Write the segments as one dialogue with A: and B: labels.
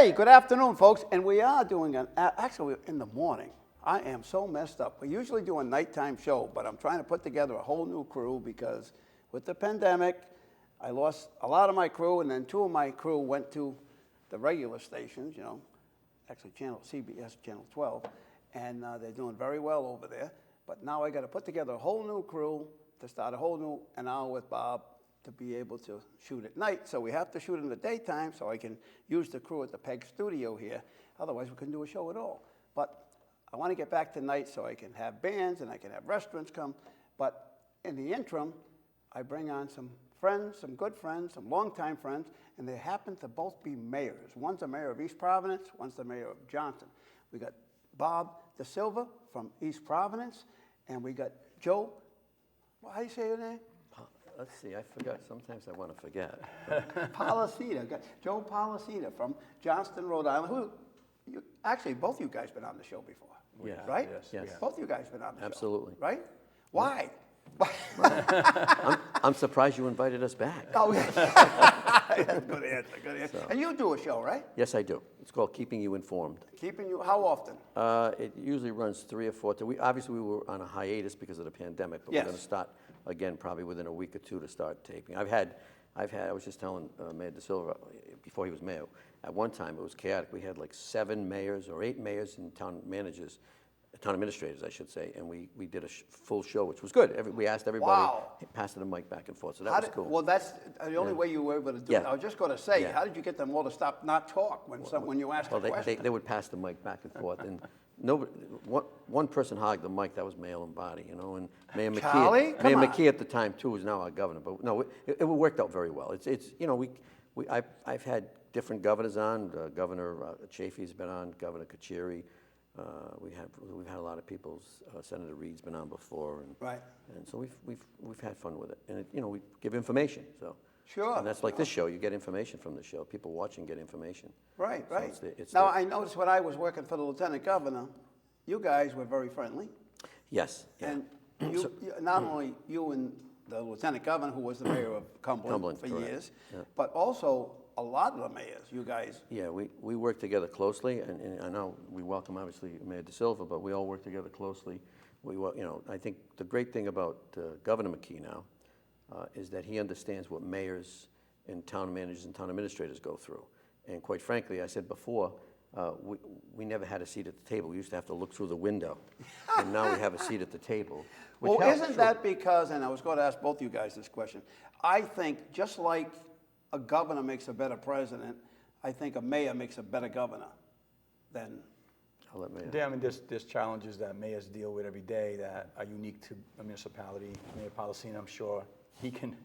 A: Hey, good afternoon, folks. And we are doing actually in the morning. I am so messed up. We usually do a nighttime show, but I'm trying to put together a whole new crew because with the pandemic, I lost a lot of my crew, and then two of my crew went to the regular stations, actually CBS Channel 12, and they're doing very well over there. But now I got to put together a whole new crew to start a whole new an hour with Bob to be able to shoot at night. So we have to shoot in the daytime so I can use the crew at the Peg studio here. Otherwise, we couldn't do a show at all. But I want to get back to night so I can have bands and I can have restaurants come. But in the interim, I bring on some friends, some good friends, some longtime friends, and they happen to both be mayors. One's the mayor of East Providence, one's the mayor of Johnston. We got Bob DiSilva from East Providence, and we got Joe, how do you say your name?
B: Let's see, I forgot. Sometimes I want to forget.
A: Polisena, Joe Polisena from Johnston, Rhode Island. Actually, both of you guys been on the show before, right?
B: Yes.
A: Both of you guys been on the show.
B: Absolutely.
A: Right? Why?
B: I'm surprised you invited us back.
A: Oh, yeah. Good answer. So. And you do a show, right?
B: Yes, I do. It's called Keeping You Informed.
A: Keeping you, how often?
B: It usually runs 3 or 4 times. Obviously, we were on a hiatus because of the pandemic, but we're going to start again probably within a week or two to start taping. I was just telling Mayor DiSilva before he was mayor, at one time it was chaotic. We had like 7 mayors or 8 mayors and town administrators, I should say, and we did a full show, which was good. We asked everybody, passing the mic back and forth, so that was cool.
A: Well, that's the only way you were able to do it. I was just going to say, how did you get them all to stop not talk when you asked a question?
B: They would pass the mic back and forth, and one person hogged the mic. That was Mayor Lombardi, and Mayor McKee at the time too is now our governor. But no, it worked out very well. I've had different governors on. Governor Chafee's been on. Governor Kachiri. We've had a lot of people. Senator Reed's been on before, and so we've had fun with it. And we give information. So
A: sure.
B: And that's like this show. You get information from the show. People watching get information.
A: Right.
B: So
A: I noticed when I was working for the lieutenant governor, you guys were very friendly.
B: Yes. Yeah.
A: And not only you and the lieutenant governor, who was the mayor of Cumberland for years, but also a lot of the mayors, you guys.
B: Yeah, we work together closely, and I know we welcome obviously Mayor DiSilva, but we all work together closely. I think the great thing about Governor McKee now is that he understands what mayors and town managers and town administrators go through. And quite frankly, I said before, we never had a seat at the table. We used to have to look through the window, and now we have a seat at the table.
A: Well, isn't that because, and I was going to ask both you guys this question, I think just like a governor makes a better president, I think a mayor makes a better governor than...
B: I'll let Mayor.
C: Yeah, I mean, there's challenges that mayors deal with every day that are unique to a municipality. Mayor Polisena, I'm sure he can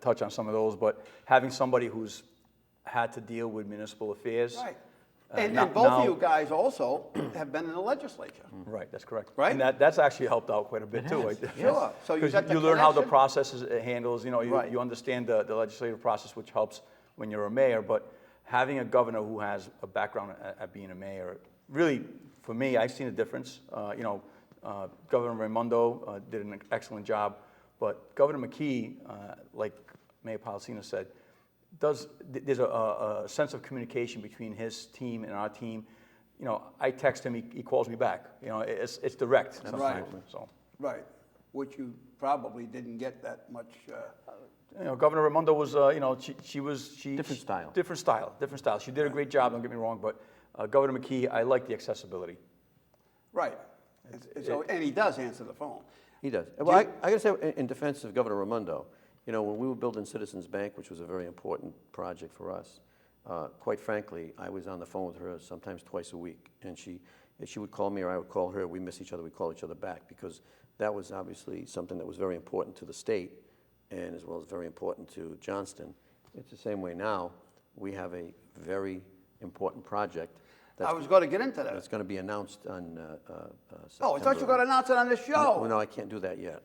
C: touch on some of those, but having somebody who's had to deal with municipal affairs.
A: Right. And both of you guys also have been in the legislature.
C: Right, that's correct.
A: Right?
C: And that's actually helped out quite a bit too.
A: Sure. So
C: because you learn how the process handles, you understand the legislative process, which helps when you're a mayor, but having a governor who has a background at being a mayor, really, for me, I've seen a difference. Governor Raimondo did an excellent job, but Governor McKee, like Mayor Polisena said, there's a sense of communication between his team and our team. I text him, he calls me back. It's direct sometimes.
A: Right, which you probably didn't get that much.
C: Governor Raimondo was, she
B: different style.
C: Different style. She did a great job. Don't get me wrong, but Governor McKee, I like the accessibility.
A: Right. And he does answer the phone.
B: He does. Well, I got to say, in defense of Governor Raimondo, when we were building Citizens Bank, which was a very important project for us, quite frankly, I was on the phone with her sometimes twice a week, and she would call me or I would call her. We miss each other. We call each other back because that was obviously something that was very important to the state, and as well as very important to Johnston. It's the same way now. We have a very important project.
A: I was going to get into that.
B: It's going to be announced on September.
A: Oh, I thought you were going to announce it on this show.
B: No, I can't do that yet.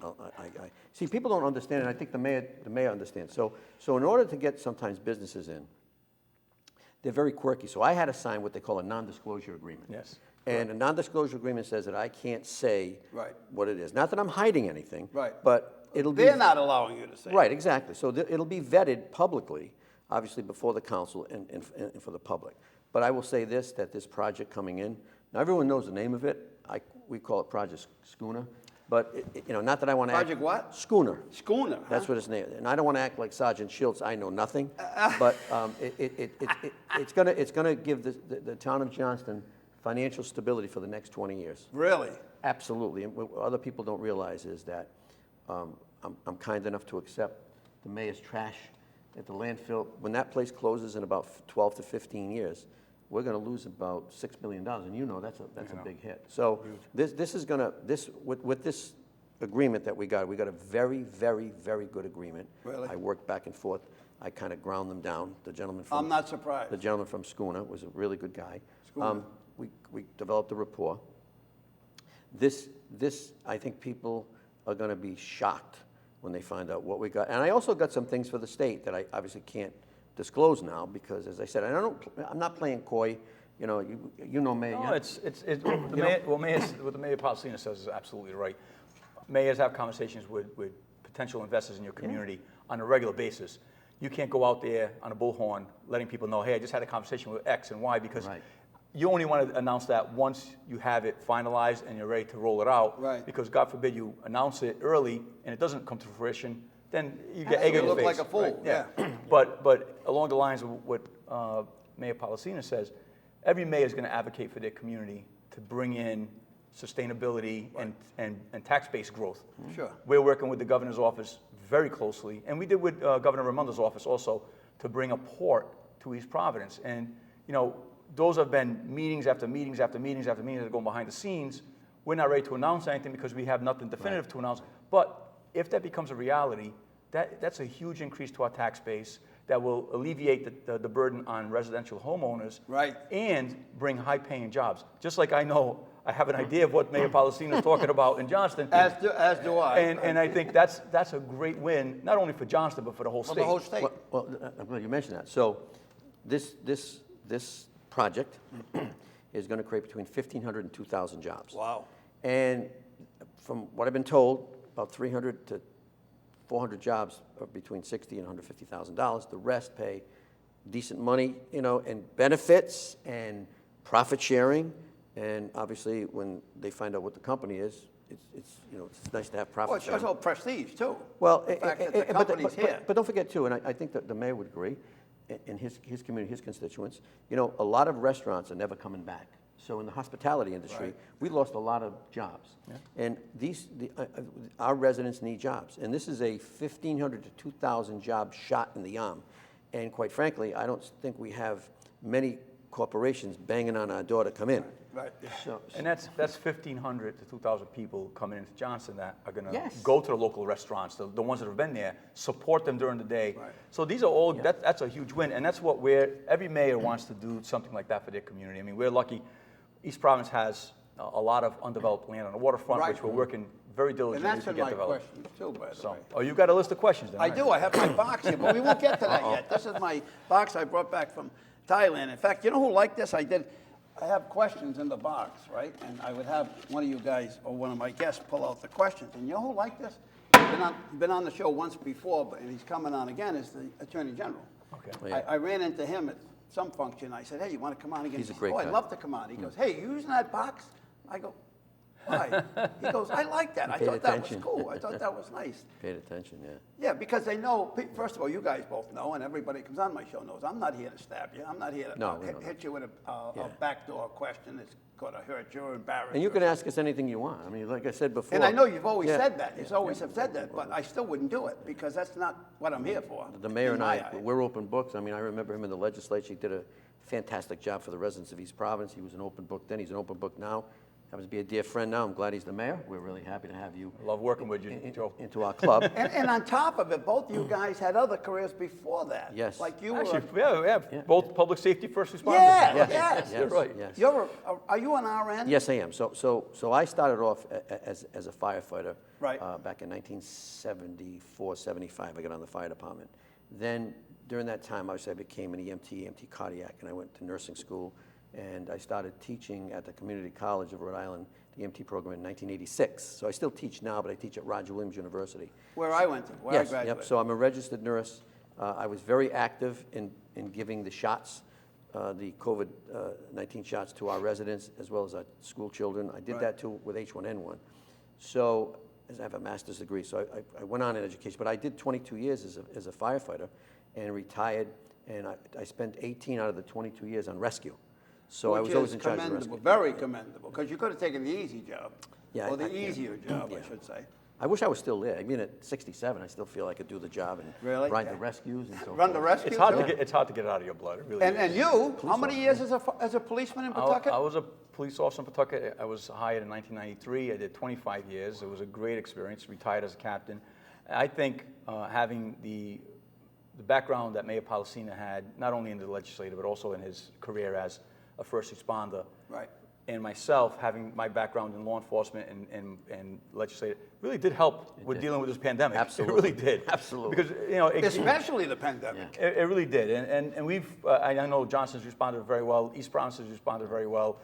B: See, people don't understand, and I think the mayor understands. So in order to get sometimes businesses in, they're very quirky. So I had to sign what they call a non-disclosure agreement.
C: Yes.
B: And a non-disclosure agreement says that I can't say what it is. Not that I'm hiding anything.
A: Right.
B: But
A: they're not allowing you to say.
B: Right, exactly. So it'll be vetted publicly, obviously before the council and for the public. But I will say this, that this project coming in, now everyone knows the name of it. We call it Project Schooner. But, not that I want to act...
A: Project what?
B: Schooner.
A: Schooner.
B: That's what it's named. And I don't want to act like Sergeant Schultz, I know nothing. But it's going to give the town of Johnston financial stability for the next 20 years.
A: Really?
B: Absolutely. And what other people don't realize is that I'm kind enough to accept the mayor's trash at the landfill. When that place closes in about 12 to 15 years, we're going to lose about $6 million, and that's a big hit. So this is going to, with this agreement that we got a very, very, very good agreement.
A: Really?
B: I worked back and forth. I kind of ground them down. The gentleman from...
A: I'm not surprised.
B: The gentleman from Schooner was a really good guy.
A: Schooner.
B: We developed a rapport. This, I think people are going to be shocked when they find out what we got. And I also got some things for the state that I obviously can't disclose now because, as I said, I'm not playing coy. You know Mayor.
C: No, what the Mayor Polisena says is absolutely right. Mayors have conversations with potential investors in your community on a regular basis. You can't go out there on a bullhorn letting people know, hey, I just had a conversation with X and Y, because you only want to announce that once you have it finalized and you're ready to roll it out.
A: Right.
C: Because God forbid you announce it early and it doesn't come to fruition, then you get egg in
A: You
C: your
A: look
C: face.
A: like a fool.
C: Right?
A: Yeah.
C: But along the lines of what Mayor Polisena says, every mayor is going to advocate for their community to bring in sustainability and tax-based growth.
A: Sure.
C: We're working with the governor's office very closely, and we did with Governor Raimondo's office also, to bring a port to East Providence. And those have been meetings after meetings after meetings after meetings that are going behind the scenes. We're not ready to announce anything because we have nothing definitive to announce. But if that becomes a reality, that's a huge increase to our tax base that will alleviate the burden on residential homeowners, and bring high-paying jobs. Just like I have an idea of what Mayor Polisena is talking about in Johnston.
A: As do I.
C: And I think that's a great win, not only for Johnston, but for the whole state.
A: For the whole state.
B: Well, I'm glad you mentioned that. So this project is going to create between 1,500 and 2,000 jobs.
A: Wow.
B: And from what I've been told, about 300 to 400 jobs are between $60,000 and $150,000. The rest pay decent money, and benefits and profit sharing. And obviously, when they find out what the company is, it's nice to have profit sharing.
A: It's also prestige too.
B: Well,
A: the fact that the company's here.
B: But don't forget too, and I think that the mayor would agree, in his community, his constituents, a lot of restaurants are never coming back. So in the hospitality industry, we lost a lot of jobs. Yeah. And our residents need jobs. And this is a 1,500 to 2,000 job shot in the arm. And quite frankly, I don't think we have many corporations banging on our door to come in.
A: Right.
C: And that's 1,500 to 2,000 people coming into Johnston that are going to
B: Yes.
C: go to the local restaurants, the ones that have been there, support them during the day.
A: Right.
C: So these are all, that's a huge win. And that's what every mayor wants to do something like that for their community. I mean, we're lucky. East Providence has a lot of undeveloped land on the waterfront, which we're working very diligently to get developed.
A: And that's in my questions too, by the way.
C: Oh, you got a list of questions then?
A: I do. I have my box here, but we won't get to that yet. This is my box I brought back from Thailand. In fact, you know who liked this? I have questions in the box, right? And I would have one of you guys or one of my guests pull out the questions. And you know who liked this? Been on the show once before, and he's coming on again, is the Attorney General.
C: Okay.
A: I ran into him at some function. I said, hey, you want to come on again?
B: He's a
A: He
B: great
A: said,
B: guy.
A: I'd love to come on. He goes, hey, you using that box? I go, why? He goes, I like that. I
B: paid
A: thought
B: attention.
A: that was cool. I thought that was nice.
B: Paid attention, yeah.
A: Yeah, because they know, first of all, you guys both know, and everybody who comes on my show knows, I'm not here to stab you. I'm not here to
B: No, we know
A: hit you with a backdoor question that's going to hurt you or embarrass
B: And you can ask us anything you want. I mean, like I said before.
A: And I know you've always said that. You always have said that, but I still wouldn't do it because that's not what I'm here for.
B: The mayor
A: in
B: and
A: my
B: I,
A: eyes.
B: we're open books. I mean, I remember him in the legislature. He did a fantastic job for the residents of East Providence. He was an open book then. He's an open book now. Happens to be a dear friend now. I'm glad he's the mayor. We're really happy to have you.
C: I love working with you, Joe.
B: Into our club.
A: And on top of it, both you guys had other careers before that.
B: Yes.
A: Like you
C: Actually,
A: were.
C: we have both public safety, first responders.
A: Yeah,
B: Yes,
A: yes.
C: You're right.
B: Yes.
A: Are you an RN?
B: Yes, I am. So I started off as a firefighter back in 1974, 75. I got on the fire department. Then during that time, obviously, I became an EMT cardiac, and I went to nursing school, and I started teaching at the Community College of Rhode Island, the EMT program in 1986. So I still teach now, but I teach at Roger Williams University.
A: Where I went to, where I graduated.
B: Yep. So I'm a registered nurse. I was very active in giving the shots the COVID-19 shots to our residents as well as our school children. I did that too with H1N1. So, as I have a master's degree, so I went on in education, but I did 22 years as a firefighter and retired, and I spent 18 out of the 22 years on rescue. So I was always in charge of rescue.
A: Very commendable, because you could have taken the easy job.
B: Yeah,
A: or the easier job, I should say.
B: I wish I was still there. I mean, at 67, I still feel I could do the job and ride the rescues and so forth.
A: Run the rescues?
C: It's hard to get it out of your blood. It really is.
A: And you, how many years as a policeman in Pawtucket?
C: I was a police officer in Pawtucket. I was hired in 1993. I did 25 years. It was a great experience. Retired as a captain. I think having the background that Mayor Polisena had, not only in the legislature, but also in his career as a first responder.
A: Right.
C: And myself, having my background in law enforcement and legislature, really did help with dealing with this pandemic.
B: Absolutely.
C: It really did.
B: Absolutely.
C: Because, you know,
A: Especially the pandemic.
C: it really did. And we've, I know Johnston's responded very well, East Providence has responded very well,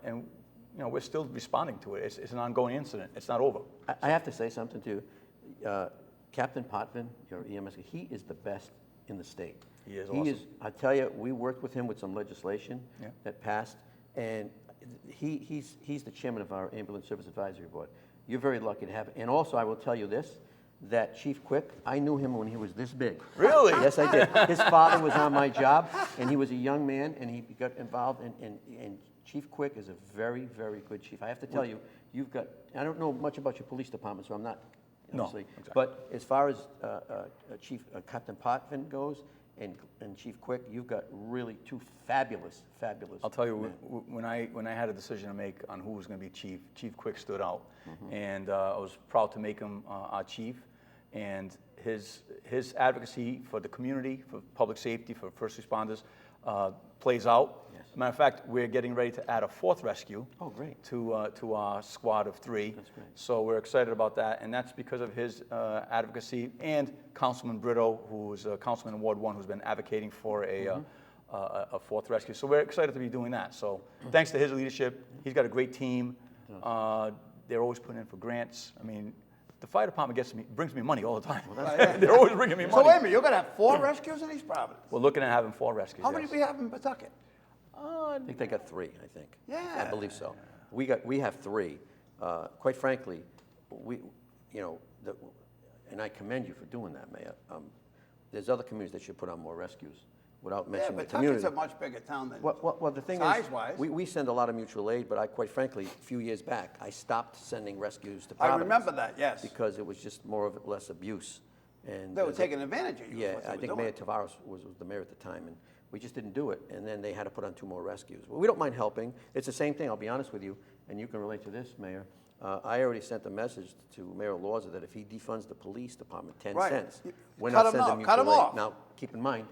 C: and, you know, we're still responding to it. It's an ongoing incident. It's not over.
B: I have to say something to you. Captain Potvin, your EMS, he is the best in the state.
C: He is awesome.
B: I tell you, we worked with him with some legislation that passed, and he's the chairman of our Ambulance Service Advisory Board. You're very lucky to have him. And also, I will tell you this, that Chief Quick, I knew him when he was this big.
C: Really?
B: Yes, I did. His father was on my job, and he was a young man, and he got involved, and Chief Quick is a very, very good chief. I have to tell you, you've got, I don't know much about your police department, so I'm not, obviously.
C: No, exactly.
B: But as far as Captain Potvin goes, and Chief Quick, you've got really two fabulous.
C: I'll tell you,
B: men.
C: when I had a decision to make on who was going to be chief, Chief Quick stood out, and I was proud to make him our chief. And his advocacy for the community, for public safety, for first responders, plays out.
B: Yes.
C: Matter of fact, we're getting ready to add a fourth rescue.
B: Oh, great.
C: To our squad of 3.
B: That's great.
C: So we're excited about that, and that's because of his advocacy, and Councilman Brito, who's a councilman in Ward 1, who's been advocating for a fourth rescue. So we're excited to be doing that. So thanks to his leadership, he's got a great team. They're always putting in for grants. I mean, the fire department brings me money all the time. They're always bringing me money.
A: So wait a minute, you're going to have 4 rescues in East Providence?
C: We're looking at having 4 rescues.
A: How many do we have in Pawtucket?
B: I think they got 3, I think.
A: Yeah.
B: I believe so. We have 3. Quite frankly, and I commend you for doing that, Mayor. There's other communities that should put on more rescues without mentioning the community.
A: Pawtucket's a much bigger town than
B: Well, the thing
A: size-wise.
B: is, we send a lot of mutual aid, but quite frankly, a few years back, I stopped sending rescues to
A: I
B: Providence.
A: remember that, yes.
B: Because it was just more of less abuse. And
A: They were taking advantage of you.
B: Yeah,
A: is what they
B: I
A: were
B: think
A: doing.
B: Mayor Tavares was the mayor at the time, and we just didn't do it. And then they had to put on 2 more rescues. Well, we don't mind helping. It's the same thing, I'll be honest with you, and you can relate to this, Mayor. I already sent a message to Mayor Lawless that if he defunds the police department 10
A: Right.
B: cents, we're
A: Cut
B: not
A: him
B: sending
A: off, cut him
B: mutual aid.
A: off.
B: Now, keep in mind,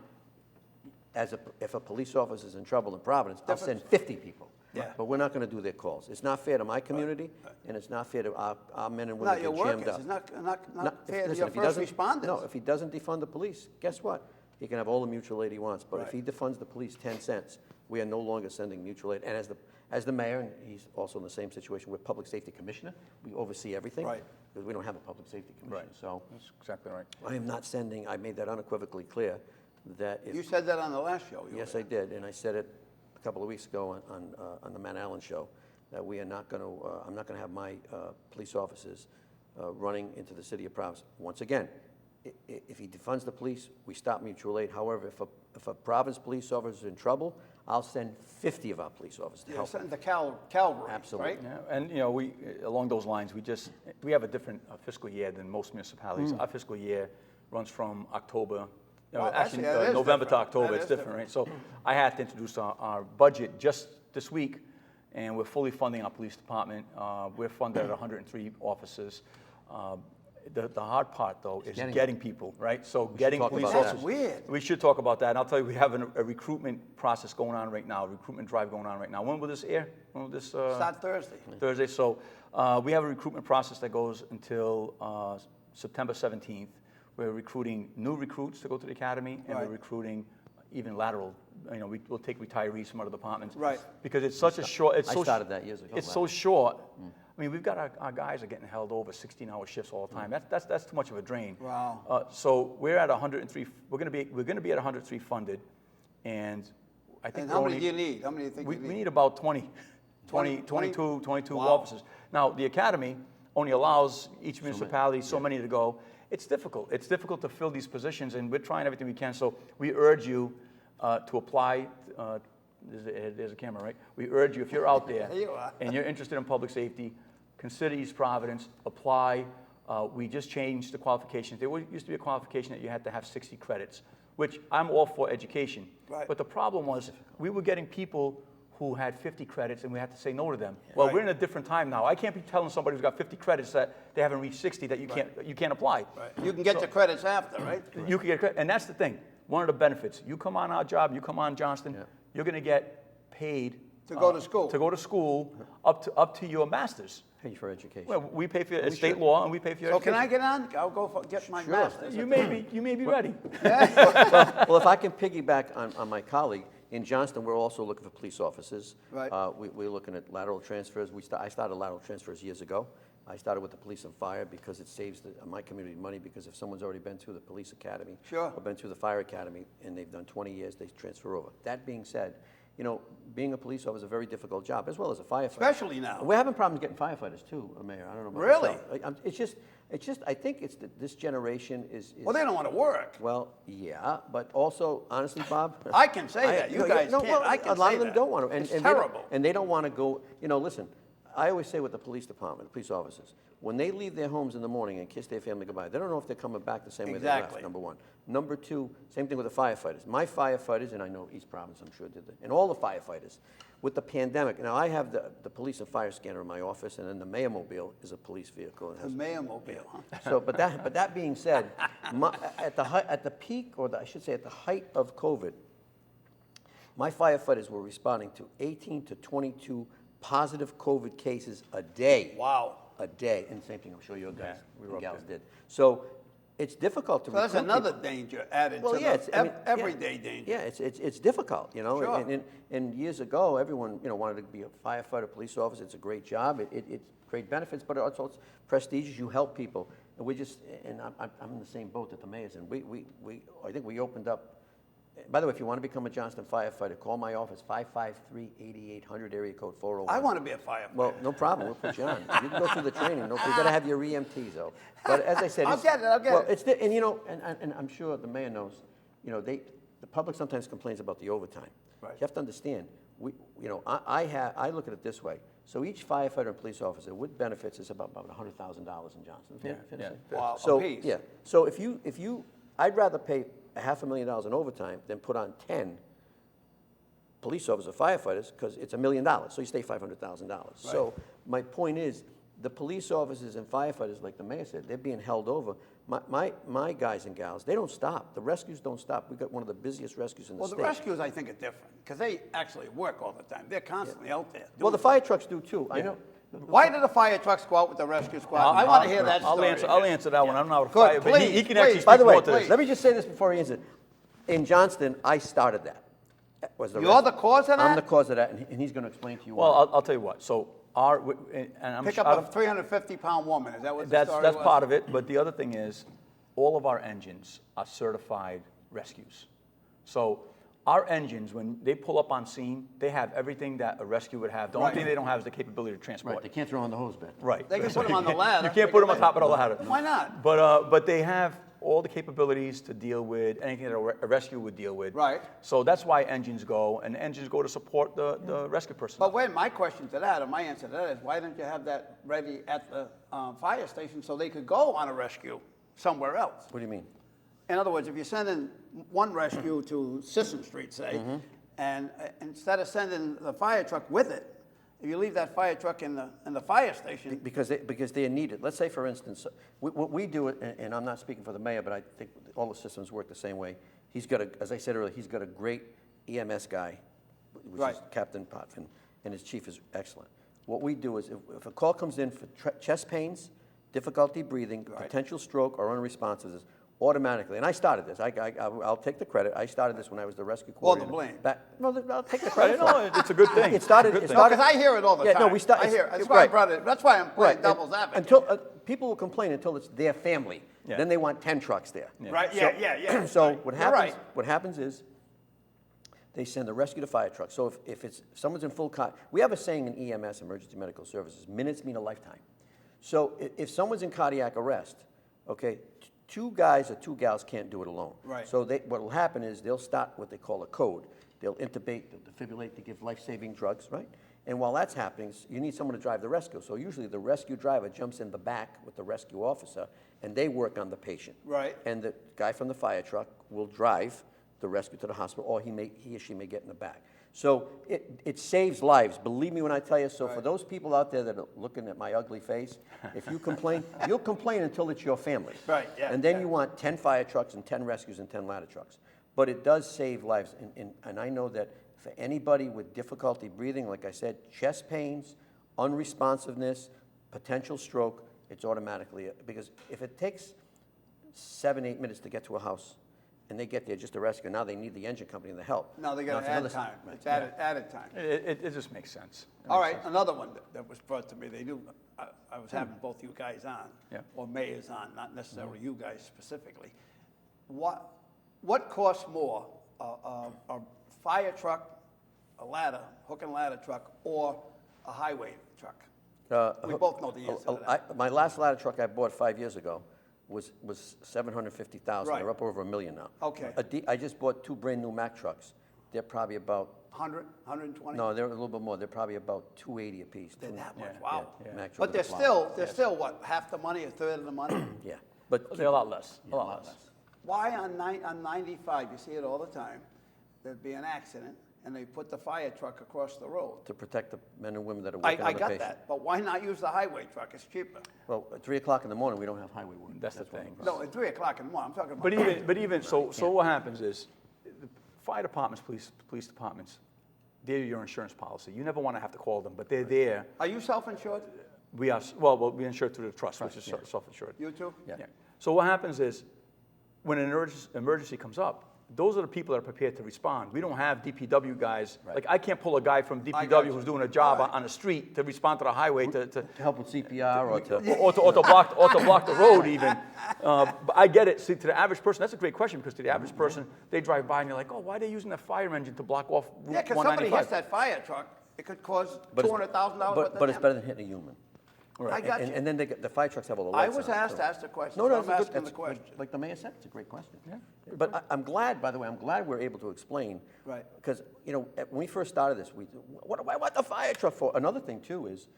B: if a police officer is in trouble in Providence, I'll send 50 people.
A: Yeah.
B: But we're not going to do their calls. It's not fair to my community, and it's not fair to our men and women
A: Not
B: that
A: your
B: get jammed
A: workers,
B: up.
A: it's not fair to
B: Listen,
A: your
B: if he
A: first
B: doesn't-
A: responders.
B: No, if he doesn't defund the police, guess what? He can have all the mutual aid he wants, but if
A: Right.
B: he defunds the police 10 cents, we are no longer sending mutual aid. And as the mayor, and he's also in the same situation with Public Safety Commissioner, we oversee everything.
A: Right.
B: Because we don't have a Public Safety Commissioner.
C: Right.
B: So
C: That's exactly right.
B: I am not sending, I made that unequivocally clear, that if...
A: You said that on the last show.
B: Yes, I did, and I said it a couple of weeks ago on the Matt Allen show, that we are not going to, I'm not going to have my police officers running into the city of Providence. Once again, if he defunds the police, we stop mutual aid. However, if a Providence police officer is in trouble, I'll send 50 of our police officers to
A: You're
B: help.
A: sending the cavalry,
B: Absolutely.
A: right?
C: Yeah, and you know, along those lines, we have a different fiscal year than most municipalities. Our fiscal year runs from October,
A: Well,
C: actually
A: that is
C: November to
A: different.
C: October.
A: That
C: It's
A: is
C: different, right? So I had to introduce our budget just this week, and we're fully funding our police department. We're funded at 103 officers. The hard part, though, is getting people, right? So getting
B: talk
C: police
B: about that.
C: officers.
A: That's weird.
C: We should talk about that. And I'll tell you, we have a recruitment process going on right now, a recruitment drive going on right now. When will this air? When will this?
A: Start Thursday.
C: Thursday. So we have a recruitment process that goes until September 17th. We're recruiting new recruits to go to the academy, and
A: Right.
C: we're recruiting even lateral. You know, we'll take retirees from other departments.
A: Right.
C: Because it's such a short. It's
B: I
C: so
B: started that years ago.
C: It's so short. I mean, we've got our guys are getting held over 16-hour shifts all the time. That's too much of a drain.
A: Wow.
C: So we're at 103. We're going to be at 103 funded, and I think
A: And
C: we're
A: how many
C: only-
A: do you need? How many do you think
C: We
A: you need?
C: need about 20,
A: 20?
C: 22
A: Wow.
C: officers. Now, the academy only allows each municipality so many to go. It's difficult. It's difficult to fill these positions, and we're trying everything we can. So we urge you to apply. There's a camera, right? We urge you, if you're out there
A: There you are.
C: and you're interested in public safety, consider East Providence, apply. We just changed the qualifications. There used to be a qualification that you had to have 60 credits, which I'm all for education.
A: Right.
C: But the problem was we were getting people who had 50 credits and we had to say no to them. Well,
A: Right.
C: we're in a different time now. I can't be telling somebody who's got 50 credits that they haven't reached 60 that you can't apply.
A: Right. You can get the credits after, right?
C: You can get credit, and that's the thing. One of the benefits. You come on our job, you come on Johnston, you're going to get paid
A: To go to school.
C: To go to school up to your master's.
B: Pay for education.
C: Well, we pay for your state law and we pay for your
A: So
C: education.
A: can I get on? I'll go get my master's.
C: You may be ready.
B: Well, if I can piggyback on my colleague, in Johnston, we're also looking for police officers.
A: Right.
B: We're looking at lateral transfers. I started lateral transfers years ago. I started with the police and fire because it saves my community money, because if someone's already been through the police academy
A: Sure.
B: or been through the fire academy and they've done 20 years, they transfer over. That being said, you know, being a police officer is a very difficult job, as well as a firefighter.
A: Especially now.
B: We're having problems getting firefighters too, Mayor. I don't know about
A: Really?
B: yourself. It's just, I think it's that this generation is.
A: Well, they don't want to work.
B: Well, yeah, but also, honestly, Bob.
A: I can say that. You guys can't.
B: Well,
A: I can
B: a lot
A: say
B: of them
A: that.
B: don't want to.
A: It's terrible.
B: And they don't want to go, you know, listen, I always say with the police department, the police officers, when they leave their homes in the morning and kiss their family goodbye, they don't know if they're coming back the same way they
A: Exactly.
B: left, number one. Number two, same thing with the firefighters. My firefighters, and I know East Providence, I'm sure did that, and all the firefighters, with the pandemic, now I have the police and fire scanner in my office, and then the mayor mobile is a police vehicle.
A: The mayor mobile, huh?
B: So, but that being said, at the peak, or I should say at the height of COVID, my firefighters were responding to 18 to 22 positive COVID cases a day.
A: Wow.
B: A day, and same thing I'm sure your guys
C: we were
B: and
C: up
B: gals
C: there.
B: did. So it's difficult to
A: So that's
B: recruit
A: another
B: people.
A: danger added
B: Well,
A: to
B: yeah,
A: the everyday danger.
B: Yeah, it's difficult, you know.
A: Sure.
B: And years ago, everyone wanted to be a firefighter, police officer. It's a great job. It's great benefits, but also it's prestigious. You help people, and I'm in the same boat that the mayor's in. I think we opened up. By the way, if you want to become a Johnston firefighter, call my office, 553-8800, area code 401.
A: I want to be a firefighter.
B: Well, no problem. We'll put you on. You can go through the training. No, you got to have your EMTs, though. But as I said,
A: I'll get it.
B: Well, and I'm sure the mayor knows. The public sometimes complains about the overtime.
A: Right.
B: You have to understand. I look at it this way. So each firefighter and police officer with benefits is about $100,000 in Johnston. Fair to say?
A: Wow,
B: So
A: apiece.
B: yeah. So if you, I'd rather pay $500,000 in overtime than put on 10 police officers or firefighters, because it's $1 million, so you stay $500,000. So my point is, the police officers and firefighters, like the mayor said, they're being held over. My guys and gals, they don't stop. The rescues don't stop. We've got one of the busiest rescues in the state.
A: Well, the rescues, I think, are different because they actually work all the time. They're constantly out there.
B: Well, the fire trucks do too. I know.
A: Why do the fire trucks go out with the rescue squad? I want to hear that story.
C: I'll answer that one. I'm not a
A: Good,
C: fire, but he
A: please,
C: can actually
A: please.
C: speak
B: By the way,
C: more to this.
B: let me just say this before he answers. In Johnston, I started that.
A: You're the cause of that?
B: I'm the cause of that, and he's going to explain to you why.
C: Well, I'll tell you what. So and I'm
A: Pick
C: sure-
A: up a 350-pound woman. Is that what the
C: That's
A: story
C: that's
A: was?
C: part of it. But the other thing is, all of our engines are certified rescues. So our engines, when they pull up on scene, they have everything that a rescue would have. The only
A: Right.
C: thing they don't have is the capability to transport.
B: Right, they can't throw on the hose bed.
C: Right.
A: They can put them on the ladder.
C: You can't put them on top of the ladder.
A: Why not?
C: But they have all the capabilities to deal with anything that a rescue would deal with.
A: Right.
C: So that's why engines go, and engines go to support the rescue personnel.
A: But wait, my question to that, or my answer to that is, why didn't you have that ready at the fire station so they could go on a rescue somewhere else?
B: What do you mean?
A: In other words, if you're sending one rescue to Sisson Street, say, and instead of sending the fire truck with it, if you leave that fire truck in the fire station,
B: Because they are needed. Let's say, for instance, what we do, and I'm not speaking for the mayor, but I think all the systems work the same way. He's got as I said earlier, he's got a great EMS guy, which
A: Right.
B: is Captain Potvin, and his chief is excellent. What we do is, if a call comes in for chest pains, difficulty breathing, potential stroke, or unresponsiveness, automatically, and I started this. I'll take the credit. I started this when I was the rescue
A: All the
B: coordinator.
A: blame.
B: I'll take the credit.
C: No, it's a good thing.
B: It started.
C: It's a good
B: It
C: thing.
B: started.
A: because I hear it all the
B: Yeah,
A: time.
B: no, we start.
A: I hear it. That's
B: it's-
A: why I
B: right.
A: brought it. That's why I'm playing
B: Right.
A: devil's advocate.
B: Until people will complain until it's their family.
C: Yeah.
B: Then they want 10 trucks there.
A: Right?
B: So-
A: Yeah.
B: So
A: Right.
B: what
A: You're
B: happens?
A: right.
B: What happens is, they send the rescue to fire truck. So if someone's in full we have a saying in EMS, Emergency Medical Services, minutes mean a lifetime. So if someone's in cardiac arrest, okay, two guys or two gals can't do it alone.
A: Right.
B: So what will happen is they'll start what they call a code. They'll intubate, they'll defibrillate, they give life-saving drugs, right? And while that's happening, you need someone to drive the rescue. So usually the rescue driver jumps in the back with the rescue officer, and they work on the patient.
A: Right.
B: And the guy from the fire truck will drive the rescue to the hospital, or he or she may get in the back. So it saves lives, believe me when I tell you. So for those people out there that are looking at my ugly face, if you complain, you'll complain until it's your family.
A: Right, yeah,
B: And then
A: yeah.
B: you want 10 fire trucks and 10 rescues and 10 ladder trucks. But it does save lives, and I know that for anybody with difficulty breathing, like I said, chest pains, unresponsiveness, potential stroke, it's automatically, because if it takes 7-8 minutes to get to a house, and they get there just to rescue, now they need the engine company and the help.
A: Now they got
B: it's
A: to add
B: another-
A: time.
B: Right.
A: It's added time.
C: It just makes sense. It
A: All
C: makes
A: right,
C: sense.
A: another one that was brought to me, I was having both you guys on,
C: Yeah.
A: or mayors on, not necessarily you guys specifically. What costs more, a fire truck, a ladder, hook and ladder truck, or a highway truck? We both know the answer to that.
B: My last ladder truck I bought 5 years ago was $750,000.
A: Right.
B: They're up over $1 million now.
A: Okay.
B: I just bought 2 brand new Mack trucks. They're probably about
A: 100, 120?
B: no, they're a little bit more. They're probably about $280 a piece.
A: They're that much,
C: Yeah,
A: wow.
B: yeah, Mack truck
A: But
B: with
A: they're
B: a plow.
A: still what, half the money, a third of the money?
B: Yeah, but
C: They're a lot less. A lot less.
A: Why on 95, you see it all the time, there'd be an accident, and they put the fire truck across the road?
B: to protect the men and women that are
A: I
B: working on the
A: got
B: patient.
A: that, but why not use the highway truck? It's cheaper.
B: Well, at 3 o'clock in the morning, we don't have highway work.
C: That's the
B: one of
C: thing.
B: problems.
A: No, at 3 o'clock in the morning, I'm talking about.
C: But even so what happens is, the fire departments, police departments, they're your insurance policy. You never want to have to call them, but they're there.
A: Are you self-insured?
C: We are, well, we insure through the trust, which is self-insured.
A: You too?
B: Yeah.
C: Yeah. So what happens is, when an emergency comes up, those are the people that are prepared to respond. We don't have DPW guys.
B: Right.
C: Like, I can't pull a guy from
A: I got
C: DPW
A: you.
C: who's doing a job
A: All right.
C: on the street to respond to the highway to
B: To help with CPR or to...
C: or to block the road even. But I get it. See, to the average person, that's a great question, because to the average person, they drive by and you're like, oh, why are they using the fire engine to block off Route
A: Yeah, because somebody
C: 195?
A: hits that fire truck, it could cause
B: But it's-
A: $200,000 worth of
B: But it's better
A: damage.
B: than hitting a human.
A: I got you.
B: And then the fire trucks have all the
A: I
B: lights
A: was
B: on,
A: asked
B: so-
A: to ask the question,
B: No,
A: so
B: no,
A: I'm
B: that's a good,
A: asking the
B: that's,
A: question.
B: like the mayor said, it's a great question.
C: Yeah.
B: But I'm glad, by the way, I'm glad we're able to explain.
A: Right.
B: Because, when we first started this, what do I want the fire truck for? Another thing, too, is,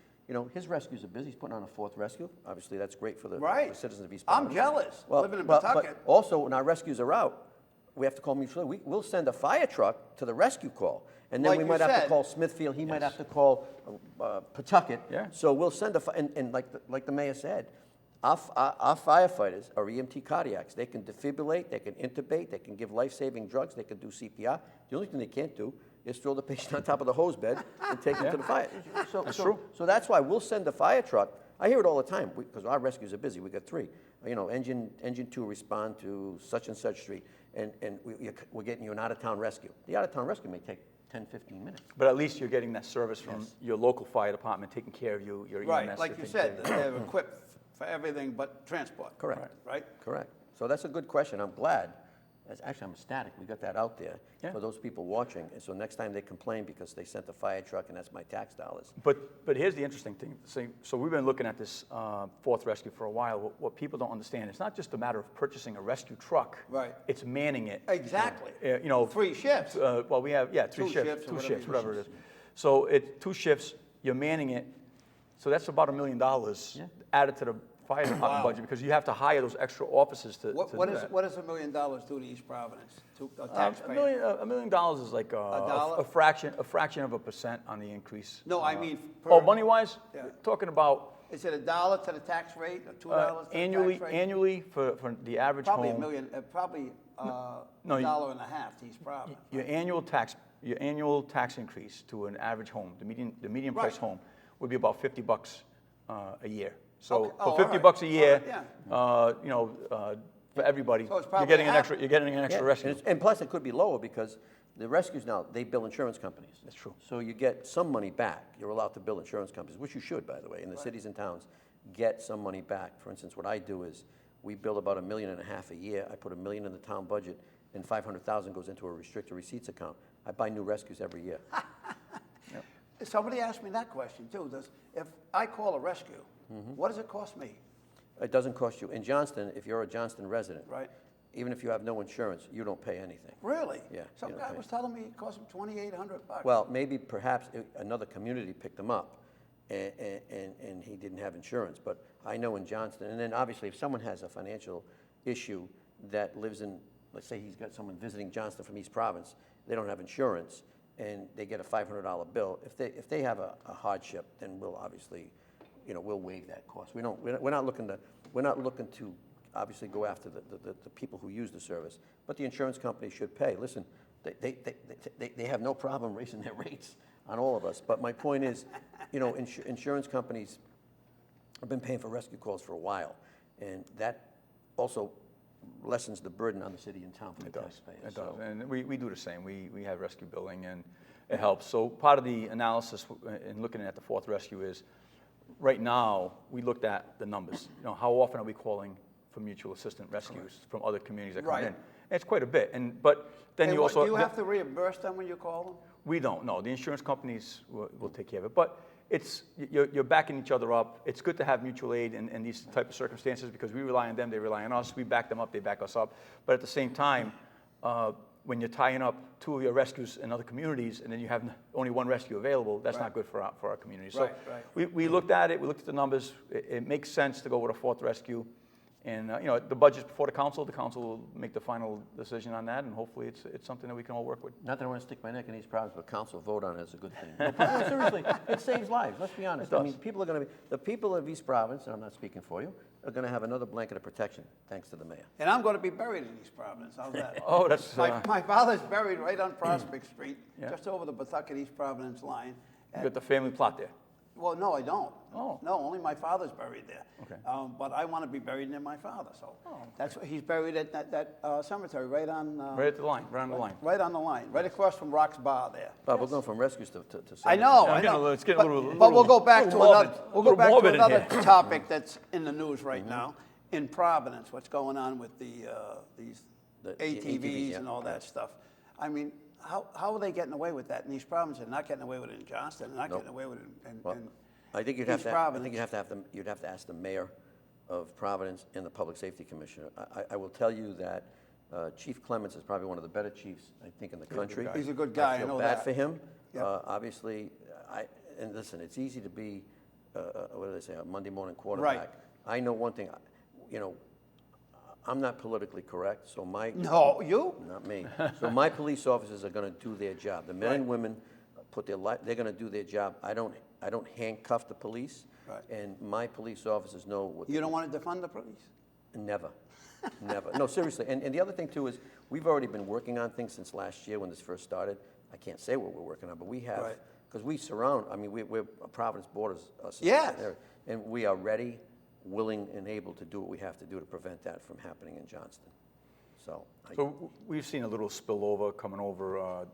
B: his rescues are busy. He's putting on a 4th rescue. Obviously, that's great for the
A: Right.
B: citizens of East
A: I'm
B: Providence.
A: jealous, living in
B: But
A: Pawtucket.
B: also, when our rescues are out, we have to call mutual aid. We'll send a fire truck to the rescue call. And then
A: Like
B: we
A: you
B: might have to
A: said.
B: call Smithfield. He might have to call Pawtucket.
C: Yeah.
B: So we'll send and like the mayor said, our firefighters are EMT cardiacs. They can defibrillate, they can intubate, they can give life-saving drugs, they can do CPR. The only thing they can't do is throw the patient on top of the hose bed and take him to the fire.
C: That's true.
B: So that's why we'll send a fire truck. I hear it all the time because our rescues are busy. We got 3. Engine 2 respond to such and such street, and we're getting you an out-of-town rescue. The out-of-town rescue may take 10, 15 minutes.
C: But at least you're getting that service from your local fire department taking care of you, your EMS.
A: Right, like you
C: taking
A: said,
C: care of you.
A: they're equipped for everything but transport.
B: Correct.
A: Right?
B: Correct. So that's a good question. I'm glad. Actually, I'm ecstatic. We got that out there
C: Yeah.
B: for those people watching. And so next time they complain because they sent a fire truck and that's my tax dollars.
C: But here's the interesting thing. So we've been looking at this 4th rescue for a while. What people don't understand, it's not just a matter of purchasing a rescue truck.
A: Right.
C: It's manning it.
A: Exactly.
C: 3
A: shifts.
C: Well, we have 3
A: Two
C: shifts.
A: shifts or
C: 2
A: whatever
C: shifts,
A: you
C: whatever it is. So it's 2 shifts. You're manning it. So that's about $1 million added to the fire department budget, because you have to hire those extra officers to do that.
A: What does $1 million do to East Providence, to a taxpayer?
C: $1 million is like
A: dollar?
C: a fraction of a percent on the increase.
A: No, I mean.
C: Money-wise,
A: Yeah.
C: talking about
A: Is it $1 to the tax rate, or $2 to the tax rate?
C: annually for the average
A: Probably
C: home.
A: $1 million, probably
C: no,
A: $1.50 to East Providence.
C: Your annual tax increase to an average home, the median price
A: Right.
C: home, would be about $50 a year. So
A: Okay. Oh,
C: for
A: all right.
C: $50 a year,
A: All right,
C: for everybody,
A: So it's
C: you're
A: probably
C: getting
A: half.
C: an extra
B: Yeah,
C: rescue.
B: and plus it could be lower because the rescues now, they bill insurance companies.
C: That's true.
B: So you get some money back. You're allowed to bill insurance companies, which you should, by the way, in the cities and towns, get some money back. For instance, what I do is we bill about $1.5 million a year. I put $1 million in the town budget, and 500,000 goes into a restricted receipts account. I buy new rescues every year.
A: Somebody asked me that question too. If I call a rescue, what does it cost me?
B: It doesn't cost you. In Johnston, if you're a Johnston resident,
A: Right.
B: even if you have no insurance, you don't pay anything.
A: Really?
B: Yeah,
A: Some
B: you don't
A: guy
B: pay.
A: was telling me it cost him $2,800.
B: Well, maybe perhaps another community picked him up and he didn't have insurance. But I know in Johnston, and then obviously if someone has a financial issue that lives in, let's say he's got someone visiting Johnston from East Providence, they don't have insurance and they get a $500 bill. If they have a hardship, then we'll obviously, we'll waive that cost. We're not looking to obviously go after the people who use the service, but the insurance company should pay. Listen, they have no problem raising their rates on all of us. But my point is, insurance companies have been paying for rescue calls for a while, and that also lessens the burden on the city and town for the taxpayers.
C: It does, and we do the same. We have rescue billing, and it helps. So part of the analysis in looking at the fourth rescue is, right now, we looked at the numbers. How often are we calling for mutual assistant rescues from other communities that come in? And it's quite a bit. But then you also...
A: Do you have to reimburse them when you call them?
C: We don't, no. The insurance companies will take care of it. But you're backing each other up. It's good to have mutual aid in these type of circumstances because we rely on them, they rely on us. We back them up, they back us up. But at the same time, when you're tying up two of your rescues in other communities and then you have only one rescue available, that's not good for our community. So we looked at it, we looked at the numbers. It makes sense to go with a fourth rescue. And the budget's before the council will make the final decision on that, and hopefully it's something that we can all work with.
B: Not that I want to stick my neck in these problems, but council vote on it is a good thing. No, seriously, it saves lives, let's be honest.
C: It does.
B: I mean, the people of East Providence, and I'm not speaking for you, are going to have another blanket of protection, thanks to the mayor.
A: And I'm going to be buried in East Providence. How's that?
C: Oh, that's...
A: My father's buried right on Prospect Street, just over the Pawtucket East Providence line.
C: You got the family plot there.
A: Well, no, I don't.
C: Oh.
A: No, only my father's buried there.
C: Okay.
A: But I want to be buried near my father, so that's he's buried at that cemetery right on.
C: Right at the line, right on the line.
A: Right on the line, right across from Rock's Bar there.
B: Bob, we're going from rescues to
A: I know,
C: Yeah,
A: I know.
C: it's getting a little-
A: But we'll go back to
C: morbid.
A: another. We'll go
C: Little
A: back to
C: morbid in
A: another
C: here.
A: topic that's in the news right now in Providence. What's going on with these
B: The
A: ATVs
B: yeah.
A: and all that stuff? I mean, how are they getting away with that in East Providence? They're not getting away with it in Johnston. They're not getting away with it in
B: I think you'd
A: East Providence.
B: you'd have to ask the mayor of Providence and the public safety commissioner. I will tell you that Chief Clements is probably one of the better chiefs, I think, in the country.
A: He's a good guy,
B: I feel
A: I know
B: bad
A: that.
B: for him.
A: Yep.
B: Obviously, and listen, it's easy to be, what do they say, a Monday morning quarterback.
A: Right.
B: I know one thing, I'm not politically correct, so
A: No, you?
B: not me. So my police officers are going to do their job. The men and women put their life. They're going to do their job. I don't handcuff the police, and my police officers know what.
A: You don't want to defund the police?
B: Never, never. No, seriously. And the other thing too is we've already been working on things since last year when this first started. I can't say what we're working on, but we have because we surround. I mean, we're Providence borders us.
A: Yes.
B: And we are ready, willing, and able to do what we have to do to prevent that from happening in Johnston. So
C: we've seen a little spillover coming over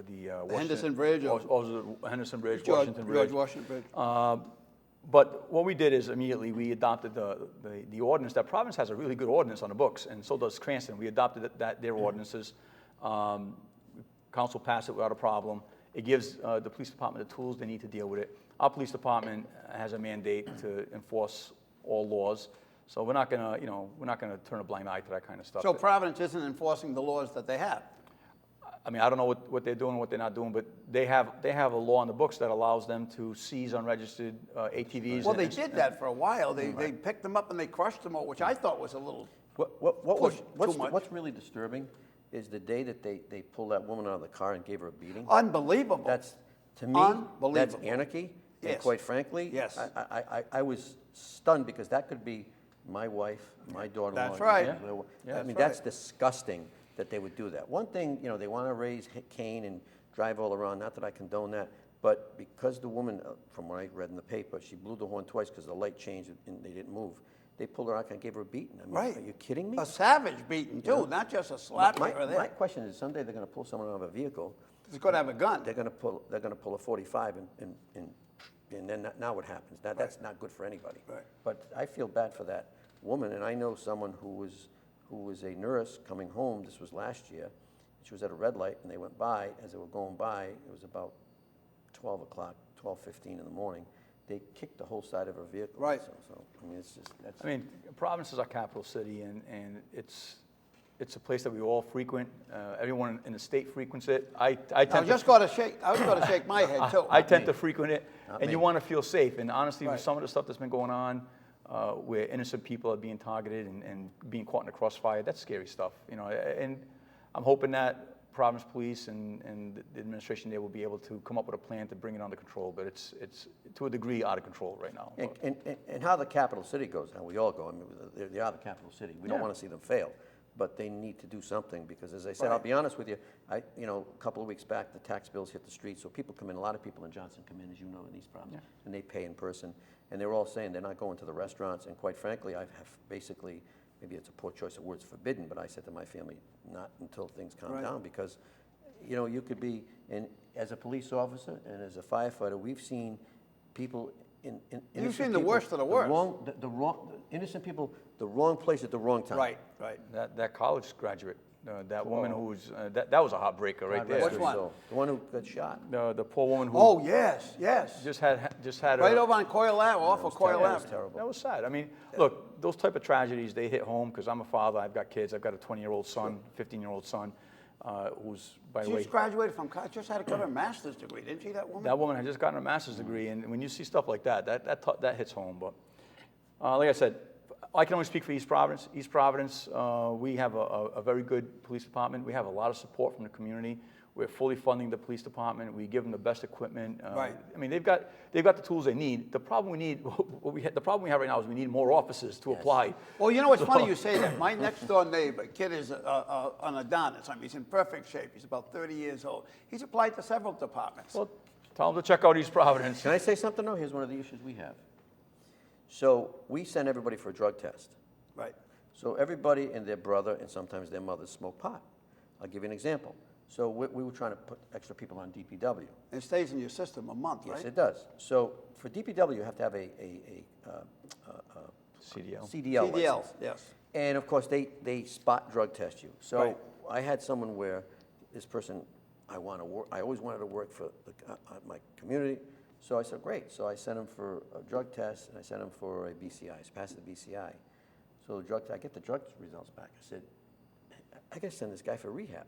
C: the
A: Henderson Bridge
C: Henderson Bridge,
A: George
C: Bridge.
A: Washington Bridge.
C: But what we did is immediately we adopted the ordinance. That Providence has a really good ordinance on the books, and so does Cranston. We adopted their ordinances. Council passed it without a problem. It gives the police department the tools they need to deal with it. Our police department has a mandate to enforce all laws, so we're not gonna turn a blind eye to that kind of stuff.
A: So Providence isn't enforcing the laws that they have?
C: I mean, I don't know what they're doing and what they're not doing, but they have a law on the books that allows them to seize unregistered ATVs.
A: Well, they did that for a while. They picked them up and they crushed them, which I thought was a little
B: What's really disturbing is the day that they pulled that woman out of the car and gave her a beating.
A: unbelievable.
B: That's, to me,
A: Unbelievable.
B: that's anarchy.
A: Yes.
B: And quite frankly,
A: Yes.
B: I was stunned because that could be my wife, my daughter-in-law.
A: That's right.
B: I mean, that's disgusting that they would do that. One thing, they want to raise Cain and drive all around, not that I condone that, but because the woman, from what I read in the paper, she blew the horn twice because the light changed and they didn't move. They pulled her out and gave her a beating. I mean,
A: Right.
B: Are you kidding me?
A: A savage beating, too, not just a slap here or there.
B: My question is, someday they're going to pull someone out of a vehicle.
A: He's going to have a gun.
B: They're going to pull a 45 and then now what happens? That's not good for anybody.
A: Right.
B: But I feel bad for that woman, and I know someone who was who was a nurse coming home. This was last year. She was at a red light, and they went by. As they were going by, it was about 12 o'clock, 12:15 in the morning. They kicked the whole side of her vehicle.
A: Right.
B: So I mean, it's just, that's...
C: I mean, Providence is our capital city, and it's a place that we all frequent. Everyone in the state frequents it. I was just going to
A: shake my head too.
C: I tend to frequent it, and you
B: me.
C: want to feel safe. And honestly,
A: Right.
C: with some of the stuff that's been going on, where innocent people are being targeted and being caught in the crossfire, that's scary stuff. You know, and I'm hoping that Providence Police and the administration there will be able to come up with a plan to bring it under control. But it's to a degree out of control right now.
B: And how the capital city goes, how we all go, I mean, they are the capital city. We don't want to see them fail, but they need to do something because, as I said, I'll be honest with you, a couple of weeks back, the tax bills hit the street, so people come in, a lot of people in Johnston come in, as you know, in these problems, and they pay in person, and they're all saying they're not going to the restaurants, and quite frankly, I have basically, maybe it's a poor choice of words, forbidden, but I said to my family, not until things calm down, because, you could be, and as a police officer and as a firefighter, we've seen people
A: You've seen the worst of the worst.
B: The innocent people, the wrong place at the wrong time.
A: Right.
C: That college graduate, that woman who was that was a heartbreaker right there.
A: Which one?
B: The one who got shot.
C: The poor woman who
A: Oh, yes.
C: just had
A: Right
C: a,
A: over on Coyle Ave, off of Coyle
B: That was
A: Ave.
B: terrible.
C: That was sad. I mean, look, those type of tragedies, they hit home because I'm a father. I've got kids. I've got a 20-year-old son, 15-year-old son, who's, by the
A: She
C: way,
A: just graduated from college, just had to get her master's degree, didn't she, that woman?
C: that woman had just gotten a master's degree. And when you see stuff like that hits home. But like I said, I can only speak for East Providence. East Providence, we have a very good police department. We have a lot of support from the community. We're fully funding the police department. We give them the best equipment.
A: Right.
C: I mean, they've got the tools they need. The problem we have right now is we need more officers to apply.
A: Well, you know what's funny you say that. My next door neighbor, kid is an Adonis. I mean, he's in perfect shape. He's about 30 years old. He's applied to several departments.
C: Well, tell them to check out East Providence.
B: Can I say something, though? Here's one of the issues we have. So we send everybody for a drug test.
A: Right.
B: So everybody and their brother and sometimes their mother smoke pot. I'll give you an example. So we were trying to put extra people on DPW.
A: It stays in your system a month, right?
B: Yes, it does. So for DPW, you have to have a
C: CDL.
B: CDL
A: CDL,
B: license.
A: yes.
B: And of course, they spot drug test you. So
A: Right.
B: I had someone where this person, I always wanted to work for my community. So I said, great. So I sent him for a drug test, and I sent him for a BCI. He's passed the BCI. So I get the drug results back. I said, I got to send this guy for rehab.